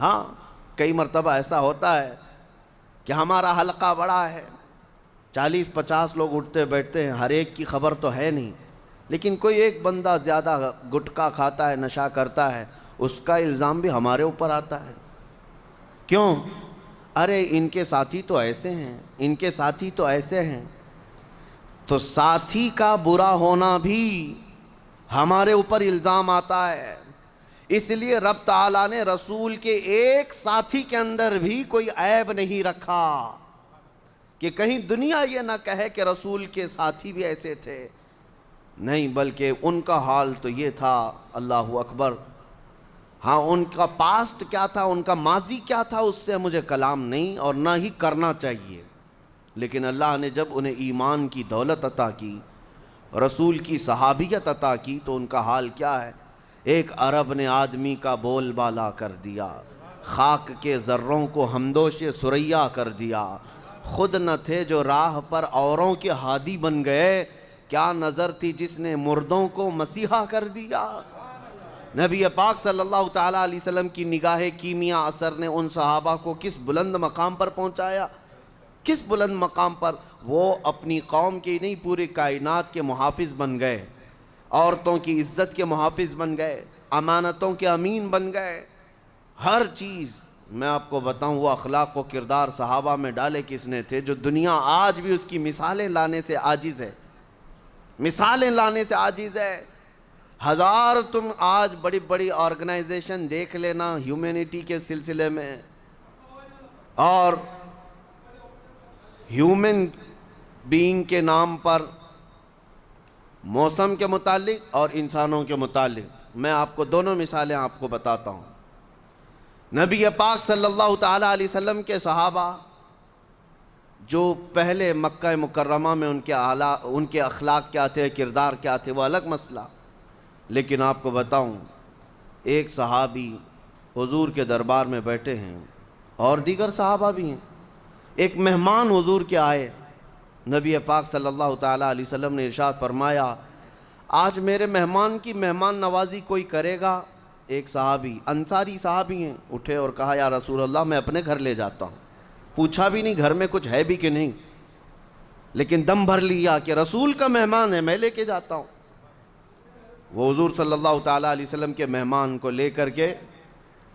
ہاں، کئی مرتبہ ایسا ہوتا ہے کہ ہمارا حلقہ بڑا ہے، 40-50 لوگ اٹھتے بیٹھتے ہیں، ہر ایک کی خبر تو ہے نہیں، لیکن کوئی ایک بندہ زیادہ گٹکا کھاتا ہے، نشہ کرتا ہے، اس کا الزام بھی ہمارے اوپر آتا ہے۔ کیوں؟ ارے ان کے ساتھی تو ایسے ہیں، ان کے ساتھی تو ایسے ہیں۔ تو ساتھی کا برا ہونا بھی ہمارے اوپر الزام آتا ہے۔ اس لیے رب تعالیٰ نے رسول کے ایک ساتھی کے اندر بھی کوئی عیب نہیں رکھا کہ کہیں دنیا یہ نہ کہے کہ رسول کے ساتھی بھی ایسے تھے، نہیں، بلکہ ان کا حال تو یہ تھا، اللہ اکبر۔ ہاں، ان کا پاسٹ کیا تھا، ان کا ماضی کیا تھا، اس سے مجھے کلام نہیں اور نہ ہی کرنا چاہیے، لیکن اللہ نے جب انہیں ایمان کی دولت عطا کی، رسول کی صحابیت عطا کی، تو ان کا حال کیا ہے؟ ایک عرب نے آدمی کا بول بالا کر دیا، خاک کے ذروں کو ہمدوش ثریا کر دیا، خود نہ تھے جو راہ پر اوروں کے ہادی بن گئے، کیا نظر تھی جس نے مردوں کو مسیحا کر دیا۔ نبی پاک صلی اللہ تعالیٰ علیہ وسلم کی نگاہ کیمیا اثر نے ان صحابہ کو کس بلند مقام پر پہنچایا، کس بلند مقام پر؟ وہ اپنی قوم کی نہیں، پوری کائنات کے محافظ بن گئے، عورتوں کی عزت کے محافظ بن گئے، امانتوں کے امین بن گئے، ہر چیز۔ میں آپ کو بتاؤں وہ اخلاق و کردار صحابہ میں ڈالے کس نے تھے جو دنیا آج بھی اس کی مثالیں لانے سے عاجز ہے، مثالیں لانے سے عاجز ہے۔ ہزار تم آج بڑی بڑی آرگنائزیشن دیکھ لینا ہیومینٹی کے سلسلے میں، اور ہیومن بینگ کے نام پر موسم کے متعلق اور انسانوں کے متعلق میں آپ کو دونوں مثالیں آپ کو بتاتا ہوں۔ نبی پاک صلی اللہ تعالیٰ علیہ وسلم کے صحابہ جو پہلے مکہ مکرمہ میں ان کے اخلاق کیا تھے، کردار کیا تھے، وہ الگ مسئلہ، لیکن آپ کو بتاؤں ایک صحابی حضور کے دربار میں بیٹھے ہیں اور دیگر صحابہ بھی ہیں، ایک مہمان حضور کے آئے، نبی پاک صلی اللہ تعالیٰ علیہ وسلم نے ارشاد فرمایا آج میرے مہمان کی مہمان نوازی کوئی کرے گا؟ ایک صحابی، انصاری صحابی ہیں، اٹھے اور کہا یا رسول اللہ میں اپنے گھر لے جاتا ہوں، پوچھا بھی نہیں گھر میں کچھ ہے بھی کہ نہیں، لیکن دم بھر لیا کہ رسول کا مہمان ہے میں لے کے جاتا ہوں۔ وہ حضور صلی اللہ تعالیٰ علیہ وسلم کے مہمان کو لے کر کے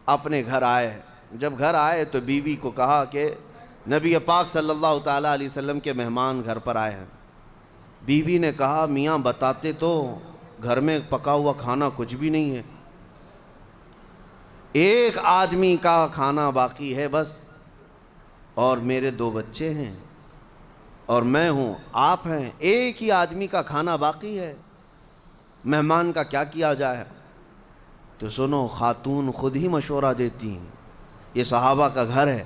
اپنے گھر آئے۔ جب گھر آئے تو بیوی کو کہا کہ نبی پاک صلی اللہ تعالیٰ علیہ وسلم کے مہمان گھر پر آئے ہیں۔ بیوی نے کہا میاں بتاتے تو گھر میں پکا ہوا کھانا کچھ بھی نہیں ہے، ایک آدمی کا کھانا باقی ہے بس، اور میرے 2 بچے ہیں اور میں ہوں، آپ ہیں، ایک ہی آدمی کا کھانا باقی ہے، مہمان کا کیا کیا جائے؟ تو سنو، خاتون خود ہی مشورہ دیتی ہیں، یہ صحابہ کا گھر ہے،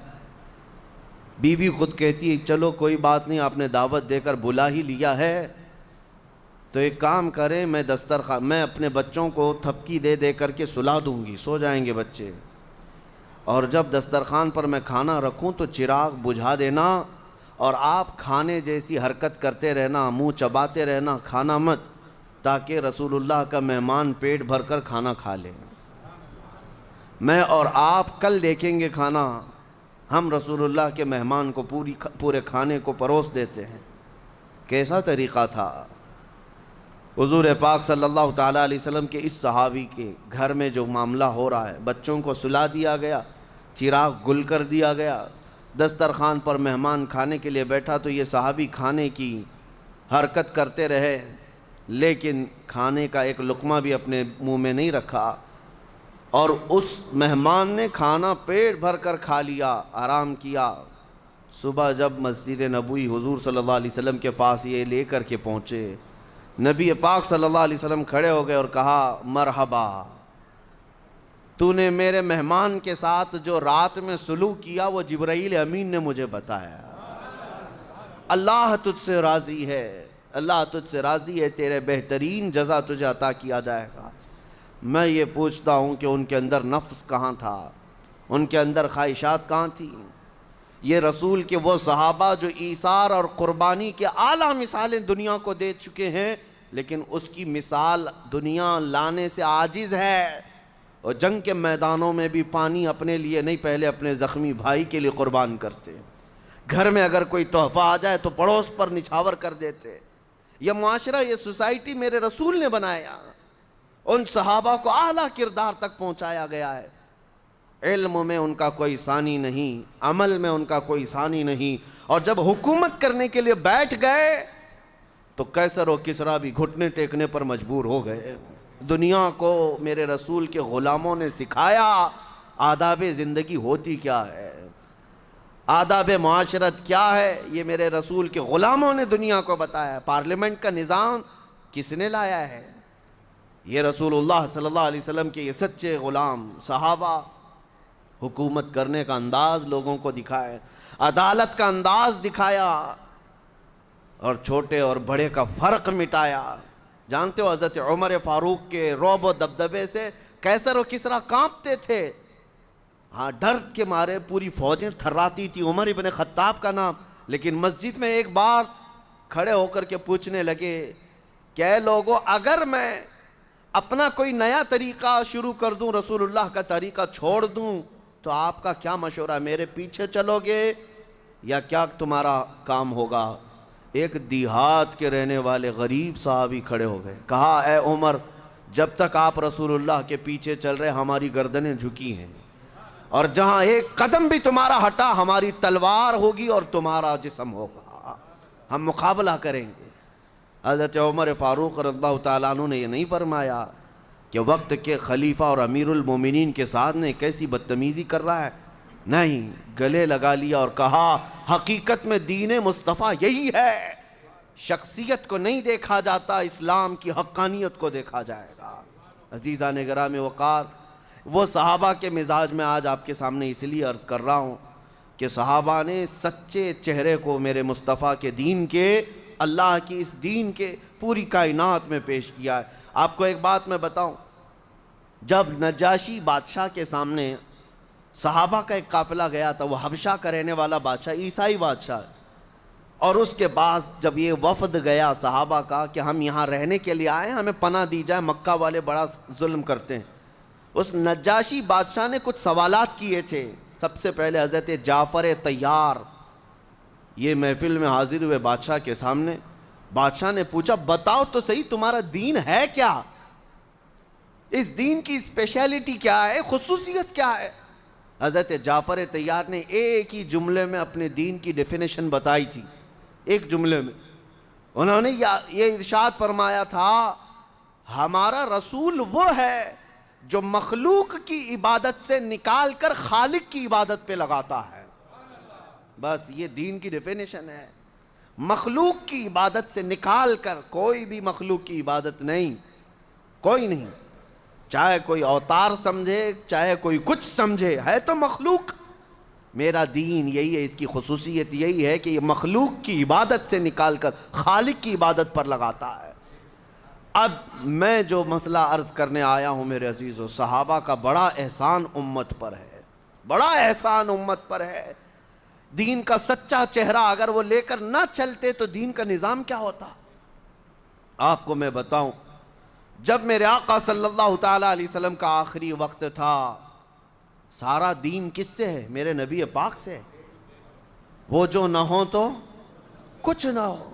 بیوی خود کہتی ہے چلو کوئی بات نہیں، آپ نے دعوت دے کر بلا ہی لیا ہے تو ایک کام کریں، میں اپنے بچوں کو تھپکی دے دے کر کے سلا دوں گی، سو جائیں گے بچے، اور جب دسترخوان پر میں کھانا رکھوں تو چراغ بجھا دینا اور آپ کھانے جیسی حرکت کرتے رہنا، منہ چباتے رہنا، کھانا مت، تاکہ رسول اللہ کا مہمان پیٹ بھر کر کھانا کھا لے۔ میں اور آپ کل دیکھیں گے کھانا، ہم رسول اللہ کے مہمان کو پورے کھانے کو پروس دیتے ہیں۔ کیسا طریقہ تھا؟ حضور پاک صلی اللہ تعالیٰ علیہ وسلم کے اس صحابی کے گھر میں جو معاملہ ہو رہا ہے، بچوں کو سلا دیا گیا، چراغ گل کر دیا گیا، دسترخوان پر مہمان کھانے کے لیے بیٹھا تو یہ صحابی کھانے کی حرکت کرتے رہے، لیکن کھانے کا ایک لقمہ بھی اپنے منہ میں نہیں رکھا، اور اس مہمان نے کھانا پیٹ بھر کر کھا لیا، آرام کیا۔ صبح جب مسجد نبوی حضور صلی اللہ علیہ وسلم کے پاس یہ لے کر کے پہنچے، نبی پاک صلی اللہ علیہ وسلم کھڑے ہو گئے اور کہا مرحبا، تو نے میرے مہمان کے ساتھ جو رات میں سلوک کیا وہ جبرائیل امین نے مجھے بتایا، اللہ تجھ سے راضی ہے، اللہ تجھ سے راضی ہے، تیرے بہترین جزا تجھے عطا کیا جائے گا۔ میں یہ پوچھتا ہوں کہ ان کے اندر نفس کہاں تھا، ان کے اندر خواہشات کہاں تھی؟ یہ رسول کے وہ صحابہ جو ایثار اور قربانی کے اعلیٰ مثالیں دنیا کو دے چکے ہیں، لیکن اس کی مثال دنیا لانے سے عاجز ہے، اور جنگ کے میدانوں میں بھی پانی اپنے لیے نہیں، پہلے اپنے زخمی بھائی کے لیے قربان کرتے، گھر میں اگر کوئی تحفہ آ جائے تو پڑوس پر نچھاور کر دیتے، یہ معاشرہ، یہ سوسائٹی میرے رسول نے بنایا، ان صحابہ کو اعلیٰ کردار تک پہنچایا گیا ہے۔ علم میں ان کا کوئی ثانی نہیں، عمل میں ان کا کوئی ثانی نہیں، اور جب حکومت کرنے کے لیے بیٹھ گئے تو قیصر و کسریٰ بھی گھٹنے ٹیکنے پر مجبور ہو گئے۔ دنیا کو میرے رسول کے غلاموں نے سکھایا آداب زندگی ہوتی کیا ہے، آداب معاشرت کیا ہے، یہ میرے رسول کے غلاموں نے دنیا کو بتایا۔ پارلیمنٹ کا نظام کس نے لایا ہے؟ یہ رسول اللہ صلی اللہ علیہ وسلم کے یہ سچے غلام صحابہ۔ حکومت کرنے کا انداز لوگوں کو دکھایا، عدالت کا انداز دکھایا، اور چھوٹے اور بڑے کا فرق مٹایا۔ جانتے ہو حضرت عمر فاروق کے رعب و دبدبے سے قیصر و کسریٰ کانپتے تھے، ہاں ڈر کے مارے پوری فوجیں تھراتی تھی، عمر ابن خطاب کا نام۔ لیکن مسجد میں ایک بار کھڑے ہو کر کے پوچھنے لگے کہ اے لوگو، اگر میں اپنا کوئی نیا طریقہ شروع کر دوں، رسول اللہ کا طریقہ چھوڑ دوں، تو آپ کا کیا مشورہ، میرے پیچھے چلو گے یا کیا تمہارا کام ہوگا؟ ایک دیہات کے رہنے والے غریب صحابی کھڑے ہو گئے، کہا اے عمر، جب تک آپ رسول اللہ کے پیچھے چل رہے ہماری گردنیں جھکی ہیں، اور جہاں ایک قدم بھی تمہارا ہٹا ہماری تلوار ہوگی اور تمہارا جسم ہوگا، ہم مقابلہ کریں گے۔ حضرت عمر فاروق رضی اللہ تعالیٰ عنہ نے یہ نہیں فرمایا کہ وقت کے خلیفہ اور امیر المومنین کے ساتھ نے کیسی بدتمیزی کر رہا ہے، نہیں، گلے لگا لیا اور کہا حقیقت میں دین مصطفیٰ یہی ہے، شخصیت کو نہیں دیکھا جاتا، اسلام کی حقانیت کو دیکھا جائے گا۔ عزیزان گرامی وقار، وہ صحابہ کے مزاج میں آج آپ کے سامنے اس لیے عرض کر رہا ہوں کہ صحابہ نے سچے چہرے کو میرے مصطفیٰ کے دین کے، اللہ کی اس دین کے پوری کائنات میں پیش کیا ہے۔ آپ کو ایک بات میں بتاؤں، جب نجاشی بادشاہ کے سامنے صحابہ کا ایک قافلہ گیا تھا، وہ حبشہ کا رہنے والا بادشاہ، عیسائی بادشاہ، اور اس کے بعد جب یہ وفد گیا صحابہ کا کہ ہم یہاں رہنے کے لیے آئے، ہمیں پناہ دی جائے، مکہ والے بڑا ظلم کرتے ہیں، اس نجاشی بادشاہ نے کچھ سوالات کیے تھے۔ سب سے پہلے حضرت جعفر طیار یہ محفل میں حاضر ہوئے بادشاہ کے سامنے، بادشاہ نے پوچھا بتاؤ تو صحیح تمہارا دین ہے کیا، اس دین کی اسپیشلٹی کیا ہے، خصوصیت کیا ہے؟ حضرت جعفر طیار نے ایک ہی جملے میں اپنے دین کی ڈیفینیشن بتائی تھی، ایک جملے میں انہوں نے یہ ارشاد فرمایا تھا، ہمارا رسول وہ ہے جو مخلوق کی عبادت سے نکال کر خالق کی عبادت پہ لگاتا ہے۔ بس یہ دین کی ڈیفینیشن ہے، مخلوق کی عبادت سے نکال کر، کوئی بھی مخلوق کی عبادت نہیں، کوئی نہیں، چاہے کوئی اوتار سمجھے، چاہے کوئی کچھ سمجھے، ہے تو مخلوق۔ میرا دین یہی ہے، اس کی خصوصیت یہی ہے کہ یہ مخلوق کی عبادت سے نکال کر خالق کی عبادت پر لگاتا ہے۔ اب میں جو مسئلہ عرض کرنے آیا ہوں میرے عزیزو، صحابہ کا بڑا احسان امت پر ہے، بڑا احسان امت پر ہے۔ دین کا سچا چہرہ اگر وہ لے کر نہ چلتے تو دین کا نظام کیا ہوتا؟ آپ کو میں بتاؤں، جب میرے آقا صلی اللہ تعالیٰ علیہ وسلم کا آخری وقت تھا، سارا دین کس سے ہے؟ میرے نبی پاک سے۔ وہ جو نہ ہو تو کچھ نہ ہو،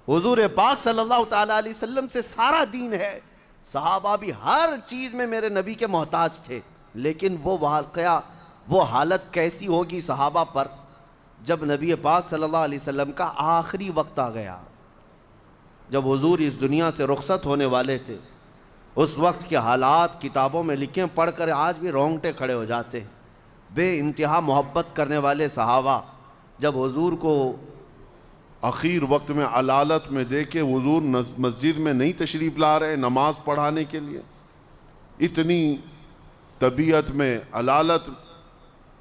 حضور پاک صلی اللہ تعالیٰ علیہ وسلم سے سارا دین ہے۔ صحابہ بھی ہر چیز میں میرے نبی کے محتاج تھے، لیکن وہ واقعہ، وہ حالت کیسی ہوگی صحابہ پر جب نبی پاک صلی اللہ علیہ وسلم کا آخری وقت آ گیا، جب حضور اس دنیا سے رخصت ہونے والے تھے۔ اس وقت کے حالات کتابوں میں لکھیں، پڑھ کر آج بھی رونگٹے کھڑے ہو جاتے ہیں۔ بے انتہا محبت کرنے والے صحابہ جب حضور کو اخیر وقت میں علالت میں دیکھے حضور مسجد میں نہیں تشریف لا رہے نماز پڑھانے کے لیے، اتنی طبیعت میں علالت،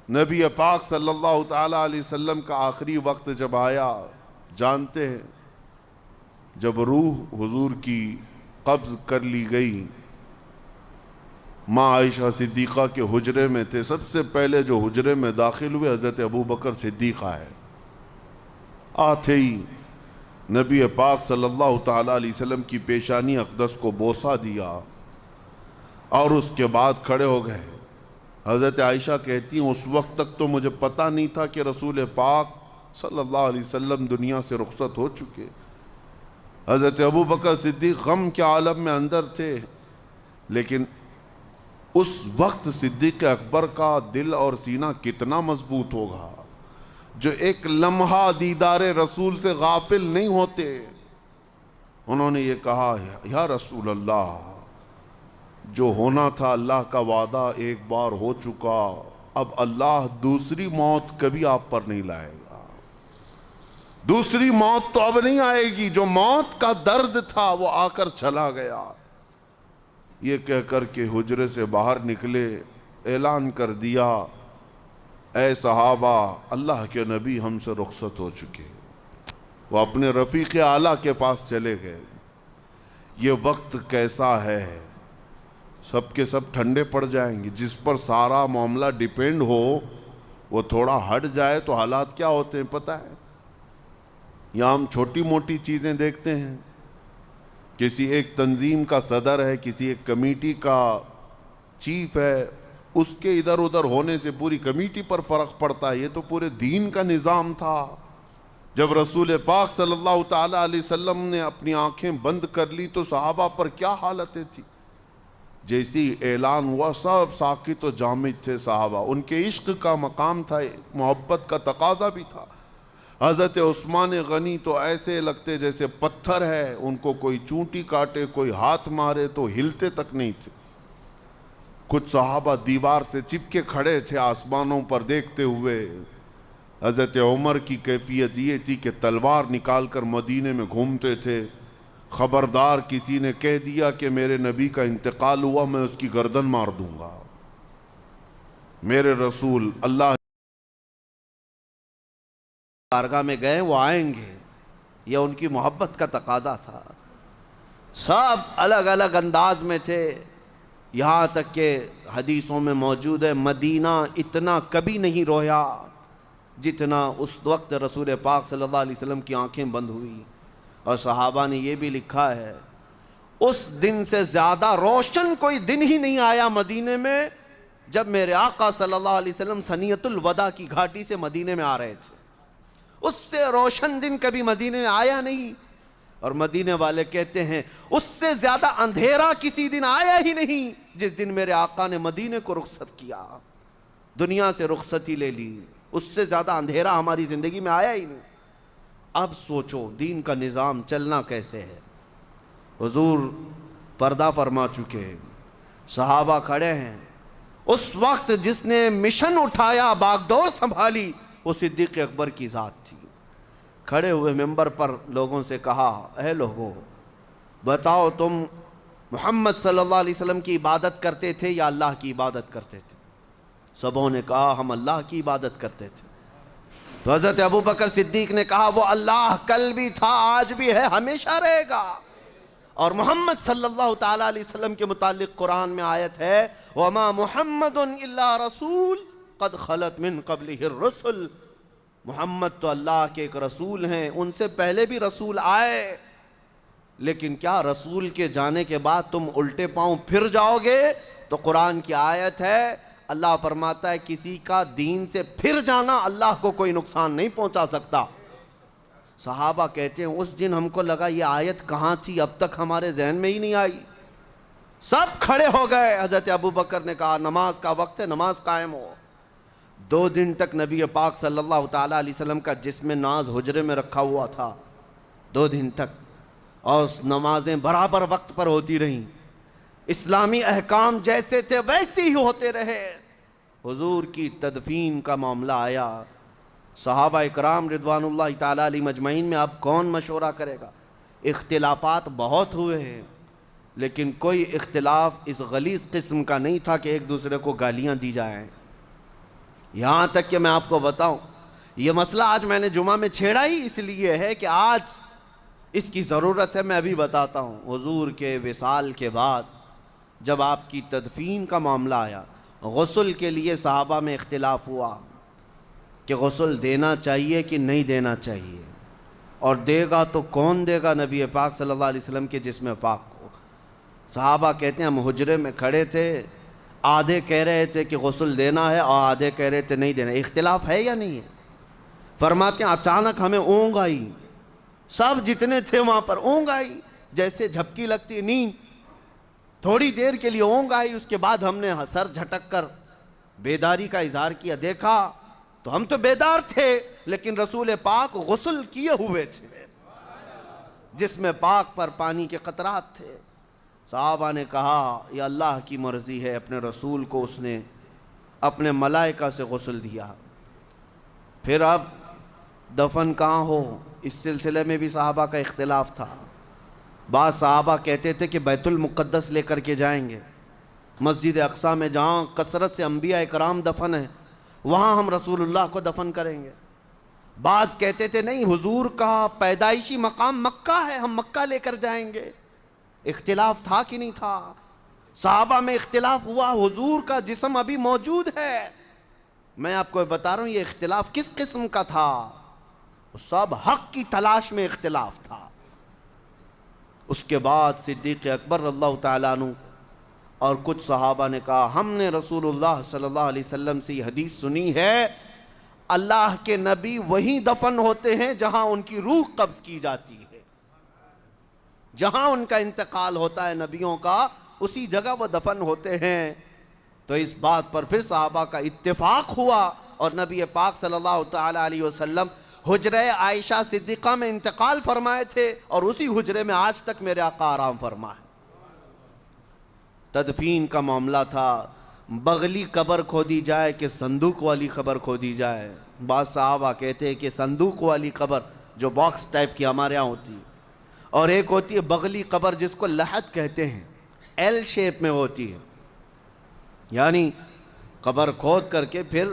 نبی پاک صلی اللہ تعالیٰ علیہ وسلم کا آخری وقت جب آیا، جانتے ہیں جب روح حضور کی قبض کر لی گئی، ماں عائشہ صدیقہ کے حجرے میں تھے، سب سے پہلے جو حجرے میں داخل ہوئے حضرت ابو بکر صدیقہ ہے۔ آتے ہی نبی پاک صلی اللہ تعالیٰ علیہ وسلم کی پیشانی اقدس کو بوسہ دیا اور اس کے بعد کھڑے ہو گئے۔ حضرت عائشہ کہتی ہیں اس وقت تک تو مجھے پتہ نہیں تھا کہ رسول پاک صلی اللہ علیہ وسلم دنیا سے رخصت ہو چکے۔ حضرت ابو بکر صدیق غم کے عالم میں اندر تھے، لیکن اس وقت صدیق اکبر کا دل اور سینہ کتنا مضبوط ہوگا جو ایک لمحہ دیدار رسول سے غافل نہیں ہوتے۔ انہوں نے یہ کہا، یا رسول اللہ، جو ہونا تھا اللہ کا وعدہ ایک بار ہو چکا، اب اللہ دوسری موت کبھی آپ پر نہیں لائے گا، دوسری موت تو اب نہیں آئے گی، جو موت کا درد تھا وہ آ کر چلا گیا۔ یہ کہہ کر کے حجرے سے باہر نکلے، اعلان کر دیا، اے صحابہ، اللہ کے نبی ہم سے رخصت ہو چکے۔ وہ اپنے رفیق اعلیٰ کے پاس چلے گئے۔ یہ وقت کیسا ہے، سب کے سب ٹھنڈے پڑ جائیں گے۔ جس پر سارا معاملہ ڈیپینڈ ہو وہ تھوڑا ہٹ جائے تو حالات کیا ہوتے ہیں پتہ ہے؟ یہاں ہم چھوٹی موٹی چیزیں دیکھتے ہیں، کسی ایک تنظیم کا صدر ہے، کسی ایک کمیٹی کا چیف ہے، اس کے ادھر ادھر ہونے سے پوری کمیٹی پر فرق پڑتا ہے۔ یہ تو پورے دین کا نظام تھا۔ جب رسول پاک صلی اللہ تعالیٰ علیہ وسلم نے اپنی آنکھیں بند کر لی تو صحابہ پر کیا حالتیں تھی؟ جیسی اعلان ہوا سب ساکت و جامد تھے صحابہ، ان کے عشق کا مقام تھا، محبت کا تقاضا بھی تھا۔ حضرت عثمان غنی تو ایسے لگتے جیسے پتھر ہے، ان کو کوئی چونٹی کاٹے، کوئی ہاتھ مارے تو ہلتے تک نہیں تھے۔ کچھ صحابہ دیوار سے چپکے کھڑے تھے آسمانوں پر دیکھتے ہوئے۔ حضرت عمر کی کیفیت یہ تھی کہ تلوار نکال کر مدینے میں گھومتے تھے۔ خبردار کسی نے کہہ دیا کہ میرے نبی کا انتقال ہوا، میں اس کی گردن مار دوں گا۔ میرے رسول اللہ بارگاہ میں گئے، وہ آئیں گے، یہ ان کی محبت کا تقاضا تھا۔ سب الگ الگ انداز میں تھے، یہاں تک کہ حدیثوں میں موجود ہے مدینہ اتنا کبھی نہیں رویا جتنا اس وقت رسول پاک صلی اللہ علیہ وسلم کی آنکھیں بند ہوئی۔ اور صحابہ نے یہ بھی لکھا ہے، اس دن سے زیادہ روشن کوئی دن ہی نہیں آیا مدینے میں جب میرے آقا صلی اللہ علیہ وسلم ثنیۃ الوداع کی گھاٹی سے مدینے میں آ رہے تھے۔ اس سے روشن دن کبھی مدینے میں آیا نہیں، اور مدینے والے کہتے ہیں اس سے زیادہ اندھیرا کسی دن آیا ہی نہیں جس دن میرے آقا نے مدینے کو رخصت کیا، دنیا سے رخصتی لے لی۔ اس سے زیادہ اندھیرا ہماری زندگی میں آیا ہی نہیں۔ اب سوچو دین کا نظام چلنا کیسے ہے۔ حضور پردہ فرما چکے، صحابہ کھڑے ہیں۔ اس وقت جس نے مشن اٹھایا، باغ ڈور سنبھالی، وہ صدیق اکبر کی ذات تھی۔ کھڑے ہوئے منبر پر لوگوں سے کہا، اے لوگو بتاؤ تم محمد صلی اللہ علیہ وسلم کی عبادت کرتے تھے یا اللہ کی عبادت کرتے تھے؟ سبوں نے کہا ہم اللہ کی عبادت کرتے تھے۔ تو حضرت ابو بکر صدیق نے کہا وہ اللہ کل بھی تھا، آج بھی ہے، ہمیشہ رہے گا۔ اور محمد صلی اللہ تعالیٰ علیہ وسلم کے متعلق قرآن میں آیت ہے، وَمَا مُحَمَّدٌ إِلَّا رَسُولٌ قَدْ خَلَتْ مِن قَبْلِهِ الرُّسُلُ۔ محمد تو اللہ کے ایک رسول ہیں، ان سے پہلے بھی رسول آئے، لیکن کیا رسول کے جانے کے بعد تم الٹے پاؤں پھر جاؤ گے؟ تو قرآن کی آیت ہے، اللہ فرماتا ہے کسی کا دین سے پھر جانا اللہ کو کوئی نقصان نہیں پہنچا سکتا۔ صحابہ کہتے ہیں اس دن ہم کو لگا یہ آیت کہاں تھی، اب تک ہمارے ذہن میں ہی نہیں آئی۔ سب کھڑے ہو گئے۔ حضرت ابو بکر نے کہا نماز کا وقت ہے، نماز قائم ہو۔ 2 دن تک نبی پاک صلی اللہ تعالیٰ علیہ وسلم کا جسم ناز حجرے میں رکھا ہوا تھا، 2 دن تک، اور نمازیں برابر وقت پر ہوتی رہیں، اسلامی احکام جیسے تھے ویسے ہی ہوتے رہے۔ حضور کی تدفین کا معاملہ آیا، صحابہ اکرام رضوان اللہ تعالیٰ علیہ مجمعین میں اب کون مشورہ کرے گا؟ اختلافات بہت ہوئے ہیں، لیکن کوئی اختلاف اس غلیظ قسم کا نہیں تھا کہ ایک دوسرے کو گالیاں دی جائیں۔ یہاں تک کہ میں آپ کو بتاؤں، یہ مسئلہ آج میں نے جمعہ میں چھیڑا ہی اس لیے ہے کہ آج اس کی ضرورت ہے۔ میں ابھی بتاتا ہوں، حضور کے وصال کے بعد جب آپ کی تدفین کا معاملہ آیا، غسل کے لیے صحابہ میں اختلاف ہوا کہ غسل دینا چاہیے کہ نہیں دینا چاہیے، اور دے گا تو کون دے گا نبی پاک صلی اللہ علیہ وسلم کے جسم پاک کو۔ صحابہ کہتے ہیں ہم حجرے میں کھڑے تھے، آدھے کہہ رہے تھے کہ غسل دینا ہے اور آدھے کہہ رہے تھے نہیں دینا۔ اختلاف ہے یا نہیں ہے؟ فرماتے ہیں اچانک ہمیں اونگ آئی، سب جتنے تھے وہاں پر اونگ آئی، جیسے جھپکی لگتی نیند، تھوڑی دیر کے لیے اونگ آئی، اس کے بعد ہم نے سر جھٹک کر بیداری کا اظہار کیا، دیکھا تو ہم تو بیدار تھے لیکن رسول پاک غسل کیے ہوئے تھے جس میں پاک پر پانی کے قطرات تھے۔ صحابہ نے کہا یہ اللہ کی مرضی ہے، اپنے رسول کو اس نے اپنے ملائکہ سے غسل دیا۔ پھر اب دفن کہاں ہو، اس سلسلے میں بھی صحابہ کا اختلاف تھا۔ بعض صحابہ کہتے تھے کہ بیت المقدس لے کر کے جائیں گے، مسجد اقصی میں جہاں کثرت سے انبیاء اکرام دفن ہیں وہاں ہم رسول اللہ کو دفن کریں گے۔ بعض کہتے تھے نہیں، حضور کا پیدائشی مقام مکہ ہے، ہم مکہ لے کر جائیں گے۔ اختلاف تھا کہ نہیں تھا؟ صحابہ میں اختلاف ہوا، حضور کا جسم ابھی موجود ہے۔ میں آپ کو بتا رہا ہوں یہ اختلاف کس قسم کا تھا، سب حق کی تلاش میں اختلاف تھا۔ اس کے بعد صدیق اکبر رضی اللہ تعالیٰ عنہ اور کچھ صحابہ نے کہا ہم نے رسول اللہ صلی اللہ علیہ وسلم سے یہ حدیث سنی ہے، اللہ کے نبی وہیں دفن ہوتے ہیں جہاں ان کی روح قبض کی جاتی ہے، جہاں ان کا انتقال ہوتا ہے نبیوں کا اسی جگہ وہ دفن ہوتے ہیں۔ تو اس بات پر پھر صحابہ کا اتفاق ہوا اور نبی پاک صلی اللہ تعالیٰ علیہ وسلم حجرہ عائشہ صدیقہ میں انتقال فرمائے تھے اور اسی حجرے میں آج تک میرے آقا آرام فرمائے۔ تدفین کا معاملہ تھا، بغلی قبر کھودی جائے کہ صندوق والی قبر کھودی جائے۔ بعض صحابہ کہتے ہیں کہ صندوق والی قبر جو باکس ٹائپ کی ہمارے ہاں ہوتی ہے، اور ایک ہوتی ہے بغلی قبر جس کو لحد کہتے ہیں، ایل شیپ میں ہوتی ہے، یعنی قبر کھود کر کے پھر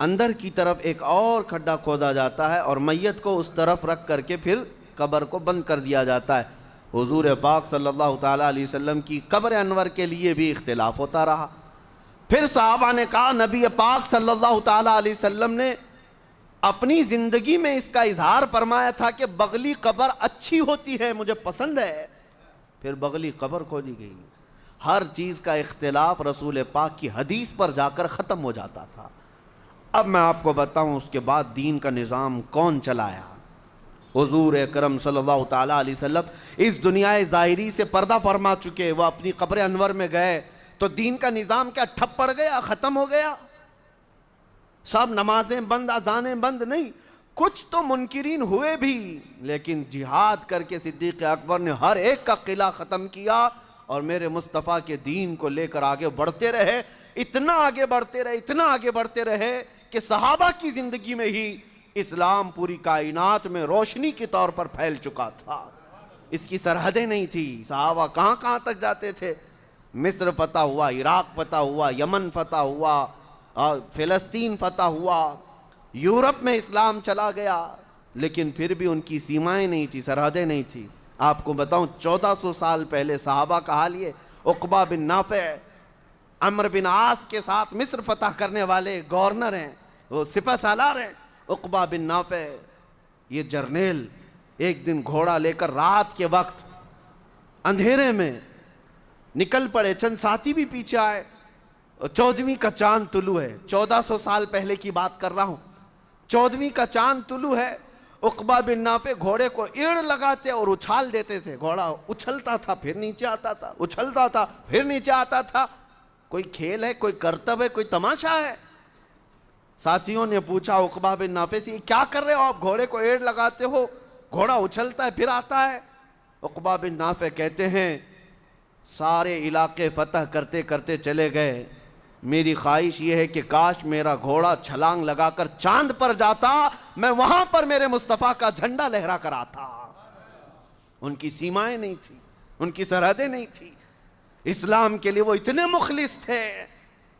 اندر کی طرف ایک اور کھڈا کھودا جاتا ہے اور میت کو اس طرف رکھ کر کے پھر قبر کو بند کر دیا جاتا ہے۔ حضور پاک صلی اللہ تعالیٰ علیہ وسلم کی قبر انور کے لیے بھی اختلاف ہوتا رہا۔ پھر صحابہ نے کہا نبی پاک صلی اللہ تعالیٰ علیہ وسلم نے اپنی زندگی میں اس کا اظہار فرمایا تھا کہ بغلی قبر اچھی ہوتی ہے، مجھے پسند ہے، پھر بغلی قبر کھودی گئی۔ ہر چیز کا اختلاف رسول پاک کی حدیث پر جا کر ختم ہو جاتا تھا۔ اب میں آپ کو بتاؤں اس کے بعد دین کا نظام کون چلایا؟ حضور اکرم صلی اللہ تعالیٰ علیہ وسلم اس دنیا ظاہری سے پردہ فرما چکے، وہ اپنی قبر انور میں گئے تو دین کا نظام کیا ٹھپ پڑ گیا، ختم ہو گیا؟ سب نمازیں بند، اذانیں بند نہیں، کچھ تو منکرین ہوئے بھی، لیکن جہاد کر کے صدیق اکبر نے ہر ایک کا قلعہ ختم کیا اور میرے مصطفیٰ کے دین کو لے کر آگے بڑھتے رہے، اتنا آگے بڑھتے رہے، اتنا آگے بڑھتے رہے کہ صحابہ کی زندگی میں ہی اسلام پوری کائنات میں روشنی کے طور پر پھیل چکا تھا۔ اس کی سرحدیں نہیں تھی، صحابہ کہاں کہاں تک جاتے تھے، مصر فتح ہوا، عراق فتح ہوا، یمن فتح ہوا، فلسطین فتح ہوا، یورپ میں اسلام چلا گیا، لیکن پھر بھی ان کی سیمائیں نہیں تھی، سرحدیں نہیں تھی۔ آپ کو بتاؤں 1400 سال پہلے صحابہ کا حال یہ، عقبہ بن نافع عمرو بن عاص کے ساتھ مصر فتح کرنے والے گورنر ہیں، وہ سپہ سالار ہیں، عقبہ بن نافع یہ جرنیل ایک دن گھوڑا لے کر رات کے وقت اندھیرے میں نکل پڑے، چند ساتھی بھی پیچھے آئے، 14ویں کا چاند طلوع ہے، 1400 سال پہلے کی بات کر رہا ہوں، 14ویں کا چاند طلوع ہے، عقبہ بن نافع گھوڑے کو ایڑ لگاتے اور اچھال دیتے تھے، گھوڑا اچھلتا تھا پھر نیچے آتا تھا، اچھلتا تھا پھر نیچے آتا تھا۔ کوئی کھیل ہے، کوئی کرتب ہے، کوئی تماشا ہے؟ ساتھیوں نے پوچھا عقبہ بن نافع سے کیا کر رہے ہو آپ، گھوڑے کو ایڑ لگاتے ہو، گھوڑا اچھلتا ہے پھر آتا ہے۔ عقبہ بن نافع کہتے ہیں سارے علاقے فتح کرتے کرتے چلے گئے، میری خواہش یہ ہے کہ کاش میرا گھوڑا چھلانگ لگا کر چاند پر جاتا، میں وہاں پر میرے مصطفیٰ کا جھنڈا لہرا کر آتا۔ ان کی سیمائیں نہیں تھی، ان کی سرحدیں نہیں تھی، اسلام کے لیے وہ اتنے مخلص تھے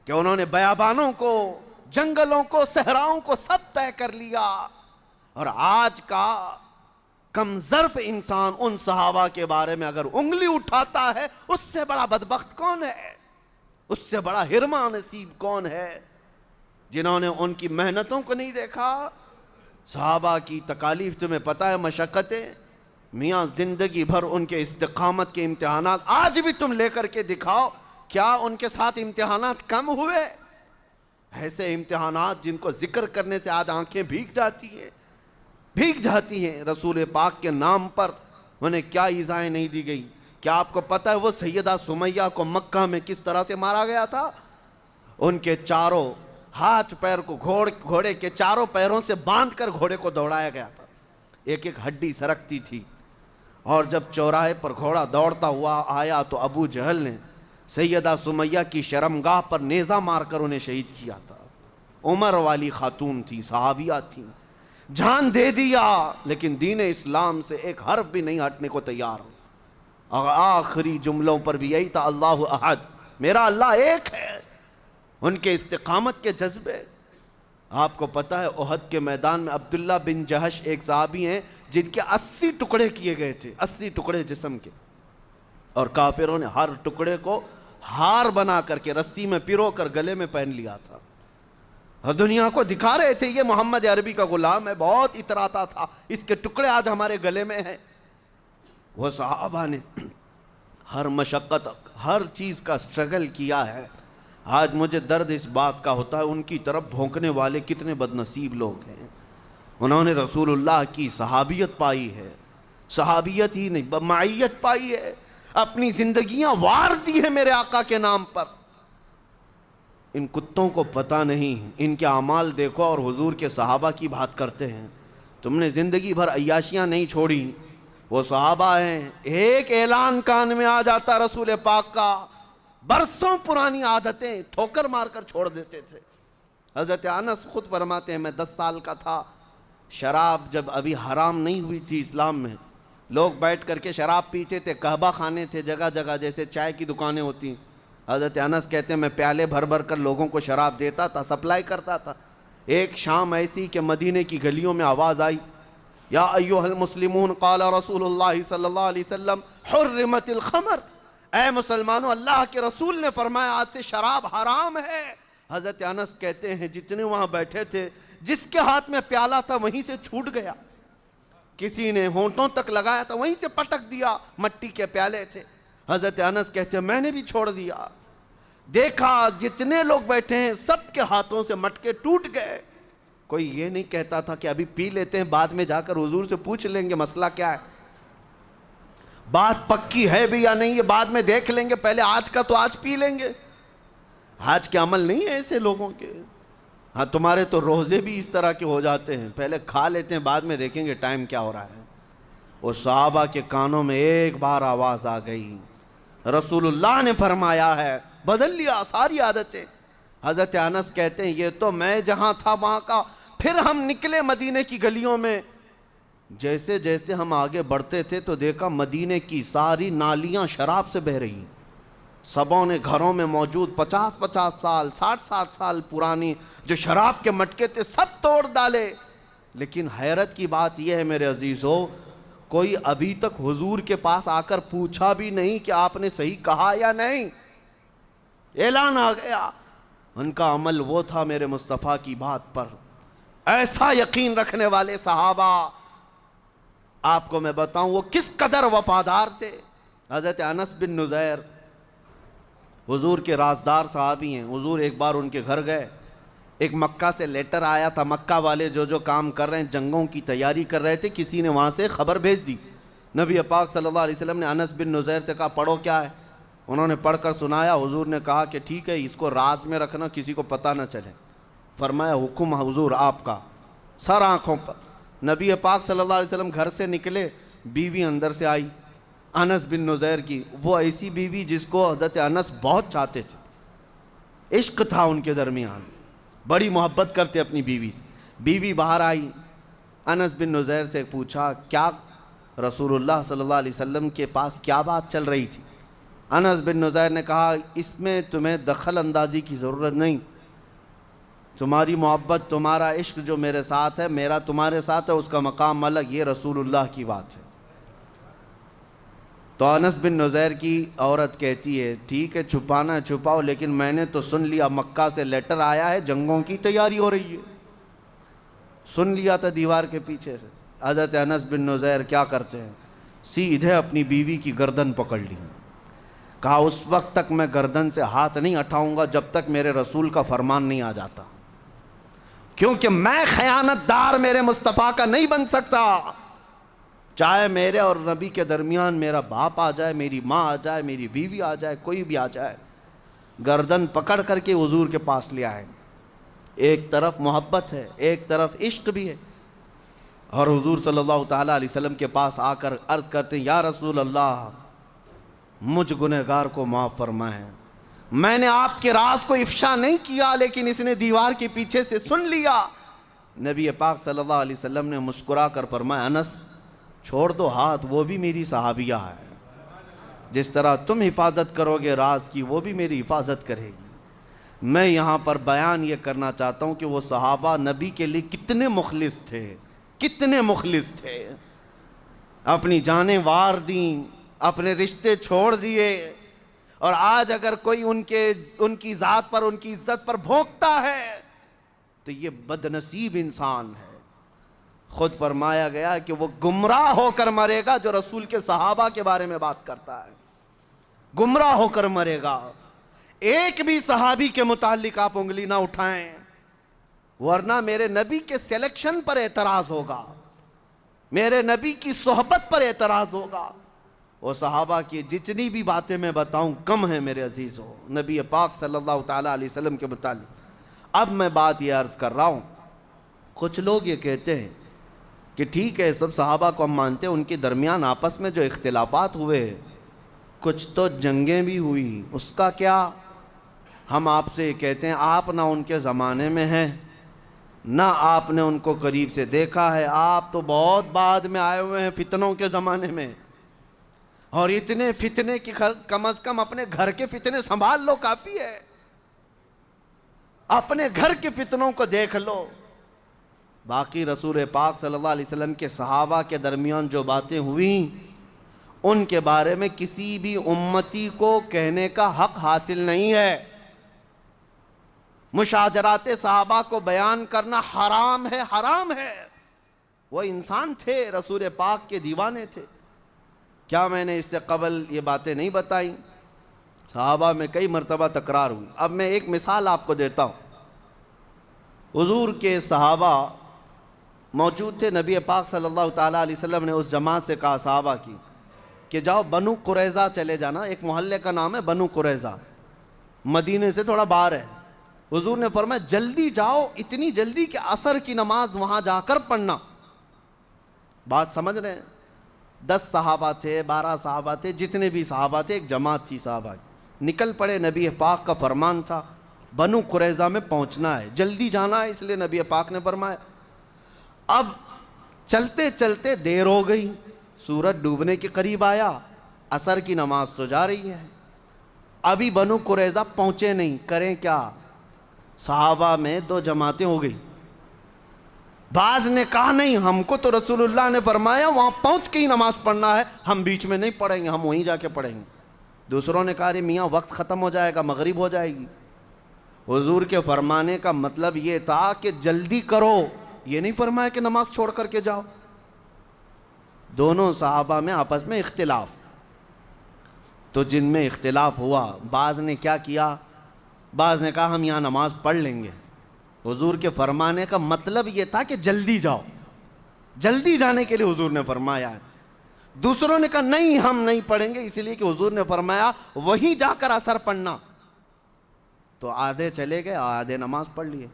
کہ انہوں نے بیابانوں کو، جنگلوں کو، صحراؤں کو سب طے کر لیا۔ اور آج کا کم ظرف انسان ان صحابہ کے بارے میں اگر انگلی اٹھاتا ہے، اس سے بڑا بدبخت کون ہے، اس سے بڑا ہرما نصیب کون ہے، جنہوں نے ان کی محنتوں کو نہیں دیکھا۔ صحابہ کی تکالیف تمہیں پتہ ہے، مشقتیں، میاں زندگی بھر ان کے استقامت کے امتحانات آج بھی تم لے کر کے دکھاؤ، کیا ان کے ساتھ امتحانات کم ہوئے؟ ایسے امتحانات جن کو ذکر کرنے سے آج آنکھیں بھیگ جاتی ہیں۔ بھیگ جاتی ہیں رسول پاک کے نام پر، انہیں کیا ایذائیں نہیں دی گئی۔ کیا آپ کو پتہ ہے وہ سیدہ سمیہ کو مکہ میں کس طرح سے مارا گیا تھا؟ ان کے چاروں ہاتھ پیر کو گھوڑے کے چاروں پیروں سے باندھ کر گھوڑے کو دوڑایا گیا تھا، ایک ایک ہڈی سرکتی تھی۔ اور جب چوراہے پر گھوڑا دوڑتا ہوا آیا تو ابو جہل نے سیدہ سمیہ کی شرمگاہ پر نیزہ مار کر انہیں شہید کیا تھا۔ عمر والی خاتون تھی، صحابیہ تھیں، جان دے دیا لیکن دین اسلام سے ایک حرف بھی نہیں ہٹنے کو تیار۔ آخری جملوں پر بھی یہی تھا، اللہ احد، میرا اللہ ایک ہے۔ ان کے استقامت کے جذبے، آپ کو پتہ ہے احد کے میدان میں عبداللہ بن جہش ایک صحابی ہیں جن کے 80 ٹکڑے کیے گئے تھے، 80 ٹکڑے جسم کے، اور کافروں نے ہر ٹکڑے کو ہار بنا کر کے رسی میں پیرو کر گلے میں پہن لیا تھا، اور دنیا کو دکھا رہے تھے یہ محمد عربی کا غلام ہے، بہت اتراتا تھا، اس کے ٹکڑے آج ہمارے گلے میں ہیں۔ وہ صحابہ نے ہر مشقت، ہر چیز کا سٹرگل کیا ہے۔ آج مجھے درد اس بات کا ہوتا ہے ان کی طرف بھونکنے والے کتنے بد نصیب لوگ ہیں۔ انہوں نے رسول اللہ کی صحابیت پائی ہے، صحابیت ہی نہیں معیت پائی ہے، اپنی زندگیاں وار دی ہیں میرے آقا کے نام پر۔ ان کتوں کو پتہ نہیں، ان کے اعمال دیکھو اور حضور کے صحابہ کی بات کرتے ہیں۔ تم نے زندگی بھر عیاشیاں نہیں چھوڑی، وہ صحابہ ہیں، ایک اعلان کان میں آ جاتا رسول پاک کا، برسوں پرانی عادتیں ٹھوکر مار کر چھوڑ دیتے تھے۔ حضرت انس خود فرماتے ہیں میں 10 سال کا تھا، شراب جب ابھی حرام نہیں ہوئی تھی اسلام میں، لوگ بیٹھ کر کے شراب پیتے تھے، قہوہ خانے تھے جگہ جگہ جیسے چائے کی دکانیں ہوتی۔ حضرت انس کہتے ہیں میں پیالے بھر بھر کر لوگوں کو شراب دیتا تھا، سپلائی کرتا تھا۔ ایک شام ایسی کہ مدینے کی گلیوں میں آواز آئی، یا ایھا المسلمون قال رسول اللہ صلی اللہ علیہ وسلم حرمت الخمر، اے مسلمانوں اللہ کے رسول نے فرمایا آج سے شراب حرام ہے۔ حضرت انس کہتے ہیں جتنے وہاں بیٹھے تھے جس کے ہاتھ میں پیالہ تھا وہیں سے چھوٹ گیا، کسی نے ہونٹوں تک لگایا تھا وہیں سے پٹک دیا، مٹی کے پیالے تھے۔ حضرت انس کہتے ہیں میں نے بھی چھوڑ دیا، دیکھا جتنے لوگ بیٹھے ہیں سب کے ہاتھوں سے مٹکے ٹوٹ گئے۔ کوئی یہ نہیں کہتا تھا کہ ابھی پی لیتے ہیں بعد میں جا کر حضور سے پوچھ لیں گے مسئلہ کیا ہے، بات پکی ہے بھی یا نہیں یہ بعد میں دیکھ لیں گے، پہلے آج کا تو آج پی لیں گے۔ آج کے عمل نہیں ہے ایسے لوگوں کے۔ ہاں تمہارے تو روزے بھی اس طرح کے ہو جاتے ہیں، پہلے کھا لیتے ہیں بعد میں دیکھیں گے ٹائم کیا ہو رہا ہے۔ اور صحابہ کے کانوں میں ایک بار آواز آ گئی، رسول اللہ نے فرمایا ہے، بدل لیا ساری عادتیں۔ حضرت انس کہتے ہیں یہ تو میں جہاں تھا وہاں کا، پھر ہم نکلے مدینے کی گلیوں میں، جیسے جیسے ہم آگے بڑھتے تھے تو دیکھا مدینے کی ساری نالیاں شراب سے بہہ رہی، سبوں نے گھروں میں موجود 50-50 سال 60-60 سال پرانی جو شراب کے مٹکے تھے سب توڑ ڈالے۔ لیکن حیرت کی بات یہ ہے میرے عزیزو، کوئی ابھی تک حضور کے پاس آ کر پوچھا بھی نہیں کہ آپ نے صحیح کہا یا نہیں، اعلان آ گیا۔ ان کا عمل وہ تھا میرے مصطفیٰ کی بات پر، ایسا یقین رکھنے والے صحابہ آپ کو میں بتاؤں وہ کس قدر وفادار تھے۔ حضرت انس بن نزیر حضور کے رازدار صحابی ہیں، حضور ایک بار ان کے گھر گئے، ایک مکہ سے لیٹر آیا تھا، مکہ والے جو کام کر رہے ہیں جنگوں کی تیاری کر رہے تھے، کسی نے وہاں سے خبر بھیج دی۔ نبی پاک صلی اللہ علیہ وسلم نے انس بن نزیر سے کہا پڑھو کیا ہے، انہوں نے پڑھ کر سنایا، حضور نے کہا کہ ٹھیک ہے اس کو راز میں رکھنا کسی کو پتہ نہ چلے۔ فرمایا حکم حضور آپ کا، سر آنکھوں پر۔ نبی پاک صلی اللہ علیہ وسلم گھر سے نکلے، بیوی اندر سے آئی انس بن نزیر کی، وہ ایسی بیوی جس کو حضرت انس بہت چاہتے تھے، عشق تھا ان کے درمیان، بڑی محبت کرتے اپنی بیوی سے۔ بیوی باہر آئی، انس بن نزیر سے پوچھا کیا رسول اللہ صلی اللہ علیہ وسلم کے پاس کیا بات چل رہی تھی؟ انس بن نزیر نے کہا اس میں تمہیں دخل اندازی کی ضرورت نہیں، تمہاری محبت تمہارا عشق جو میرے ساتھ ہے میرا تمہارے ساتھ ہے، اس کا مقام الگ، یہ رسول اللہ کی بات ہے۔ تو انس بن نزیر کی عورت کہتی ہے ٹھیک ہے چھپانا چھپاؤ، لیکن میں نے تو سن لیا مکہ سے لیٹر آیا ہے، جنگوں کی تیاری ہو رہی ہے، سن لیا تھا دیوار کے پیچھے سے۔ حضرت انس بن نزیر کیا کرتے ہیں، سیدھے اپنی بیوی کی گردن پکڑ لی، کہا اس وقت تک میں گردن سے ہاتھ نہیں اٹھاؤں گا جب تک میرے رسول کا فرمان نہیں آ جاتا۔ کیونکہ میں خیانت دار میرے مصطفیٰ کا نہیں بن سکتا. چاہے میرے اور نبی کے درمیان میرا باپ آ جائے، میری ماں آ جائے، میری بیوی آ جائے، کوئی بھی آ جائے، گردن پکڑ کر کے حضور کے پاس لے آئے. ایک طرف محبت ہے، ایک طرف عشق بھی ہے. اور حضور صلی اللہ تعالیٰ علیہ وسلم کے پاس آ کر عرض کرتے ہیں، یا رسول اللہ مجھ گنہگار کو معاف فرمائیں. میں نے آپ کے راز کو افشا نہیں کیا، لیکن اس نے دیوار کے پیچھے سے سن لیا. نبی پاک صلی اللہ علیہ وسلم نے مسکرا کر فرمایا، انس چھوڑ دو ہاتھ، وہ بھی میری صحابیہ ہے. جس طرح تم حفاظت کرو گے راز کی، وہ بھی میری حفاظت کرے گی. میں یہاں پر بیان یہ کرنا چاہتا ہوں کہ وہ صحابہ نبی کے لیے کتنے مخلص تھے، کتنے مخلص تھے. اپنی جانیں وار دیں، اپنے رشتے چھوڑ دیے. اور آج اگر کوئی ان کی ذات پر، ان کی عزت پر بھونکتا ہے تو یہ بدنصیب انسان ہے. خود فرمایا گیا کہ وہ گمراہ ہو کر مرے گا جو رسول کے صحابہ کے بارے میں بات کرتا ہے. گمراہ ہو کر مرے گا. ایک بھی صحابی کے متعلق آپ انگلی نہ اٹھائیں، ورنہ میرے نبی کے سلیکشن پر اعتراض ہوگا، میرے نبی کی صحبت پر اعتراض ہوگا. وہ صحابہ کی جتنی بھی باتیں میں بتاؤں کم ہیں میرے عزیزو نبی پاک صلی اللہ تعالیٰ علیہ وسلم کے متعلق. اب میں بات یہ عرض کر رہا ہوں، کچھ لوگ یہ کہتے ہیں کہ ٹھیک ہے سب صحابہ کو ہم مانتے ہیں، ان کے درمیان آپس میں جو اختلافات ہوئے، کچھ تو جنگیں بھی ہوئی، اس کا کیا؟ ہم آپ سے یہ کہتے ہیں آپ نہ ان کے زمانے میں ہیں، نہ آپ نے ان کو قریب سے دیکھا ہے، آپ تو بہت بعد میں آئے ہوئے ہیں فتنوں کے زمانے میں. اور اتنے فتنے کی کم از کم اپنے گھر کے فتنے سنبھال لو، کافی ہے. اپنے گھر کے فتنوں کو دیکھ لو. باقی رسول پاک صلی اللہ علیہ وسلم کے صحابہ کے درمیان جو باتیں ہوئیں، ان کے بارے میں کسی بھی امتی کو کہنے کا حق حاصل نہیں ہے. مشاجرات صحابہ کو بیان کرنا حرام ہے، حرام ہے. وہ انسان تھے، رسول پاک کے دیوانے تھے. کیا میں نے اس سے قبل یہ باتیں نہیں بتائیں؟ صحابہ میں کئی مرتبہ تکرار ہوئی. اب میں ایک مثال آپ کو دیتا ہوں. حضور کے صحابہ موجود تھے، نبی پاک صلی اللہ تعالیٰ علیہ وسلم نے اس جماعت سے کہا صحابہ کی کہ جاؤ بنو قریظہ چلے جانا. ایک محلے کا نام ہے بنو قریظہ، مدینے سے تھوڑا باہر ہے. حضور نے فرمایا جلدی جاؤ، اتنی جلدی کہ عصر کی نماز وہاں جا کر پڑھنا. بات سمجھ رہے ہیں؟ 10 صحابہ تھے، 12 صحابہ تھے، جتنے بھی صحابہ تھے، ایک جماعت تھی صحابہ. نکل پڑے، نبی پاک کا فرمان تھا بنو قریظہ میں پہنچنا ہے، جلدی جانا ہے، اس لیے نبی پاک نے فرمایا. اب چلتے چلتے دیر ہو گئی، سورج ڈوبنے کے قریب آیا، عصر کی نماز تو جا رہی ہے، ابھی بنو قریظہ پہنچے نہیں. کریں کیا؟ صحابہ میں 2 جماعتیں ہو گئی. بعض نے کہا نہیں، ہم کو تو رسول اللہ نے فرمایا وہاں پہنچ کے ہی نماز پڑھنا ہے، ہم بیچ میں نہیں پڑھیں گے، ہم وہیں جا کے پڑھیں گے. دوسروں نے کہا ارے میاں وقت ختم ہو جائے گا، مغرب ہو جائے گی. حضور کے فرمانے کا مطلب یہ تھا کہ جلدی کرو، یہ نہیں فرمایا کہ نماز چھوڑ کر کے جاؤ. دونوں صحابہ میں آپس میں اختلاف. تو جن میں اختلاف ہوا، بعض نے کیا کیا؟ بعض نے کہا ہم یہاں نماز پڑھ لیں گے. حضور کے فرمانے کا مطلب یہ تھا کہ جلدی جاؤ، جلدی جانے کے لیے حضور نے فرمایا ہے. دوسروں نے کہا نہیں ہم نہیں پڑھیں گے، اس لیے کہ حضور نے فرمایا وہیں جا کر عصر پڑھنا. تو آدھے چلے گئے، آدھے نماز پڑھ لیے.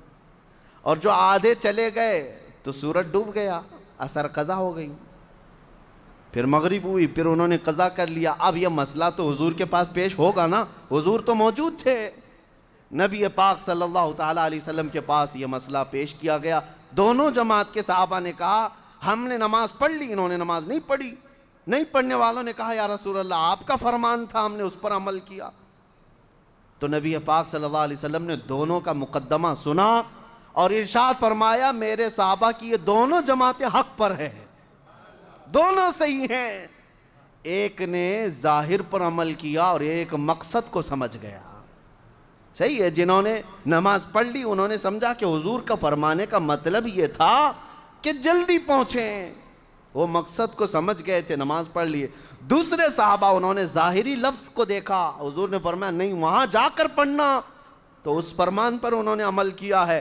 اور جو آدھے چلے گئے تو سورج ڈوب گیا، عصر قضا ہو گئی. پھر مغرب ہوئی، پھر انہوں نے قضا کر لیا. اب یہ مسئلہ تو حضور کے پاس پیش ہوگا نا، حضور تو موجود تھے. نبی پاک صلی اللہ تعالیٰ علیہ وسلم کے پاس یہ مسئلہ پیش کیا گیا. دونوں جماعت کے صحابہ نے کہا ہم نے نماز پڑھ لی، انہوں نے نماز نہیں پڑھی. نہیں پڑھنے والوں نے کہا یا رسول اللہ آپ کا فرمان تھا، ہم نے اس پر عمل کیا. تو نبی پاک صلی اللہ علیہ وسلم نے دونوں کا مقدمہ سنا اور ارشاد فرمایا میرے صحابہ کی یہ دونوں جماعتیں حق پر ہیں، دونوں صحیح ہیں. ایک نے ظاہر پر عمل کیا اور ایک مقصد کو سمجھ گیا. صحیح ہے، جنہوں نے نماز پڑھ لی انہوں نے سمجھا کہ حضور کا فرمانے کا مطلب یہ تھا کہ جلدی پہنچیں، وہ مقصد کو سمجھ گئے تھے، نماز پڑھ لیے. دوسرے صحابہ انہوں نے ظاہری لفظ کو دیکھا، حضور نے فرمایا نہیں وہاں جا کر پڑھنا، تو اس فرمان پر انہوں نے عمل کیا ہے.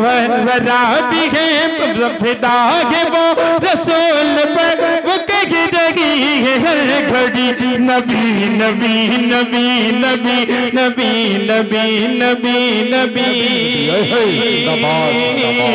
ذرا بھی ہے فدا ہے وہ رسول پر، وہ کہہ رہی ہے ہر گھڑی نبی نبی نبی نبی نبی نبی نبی نبی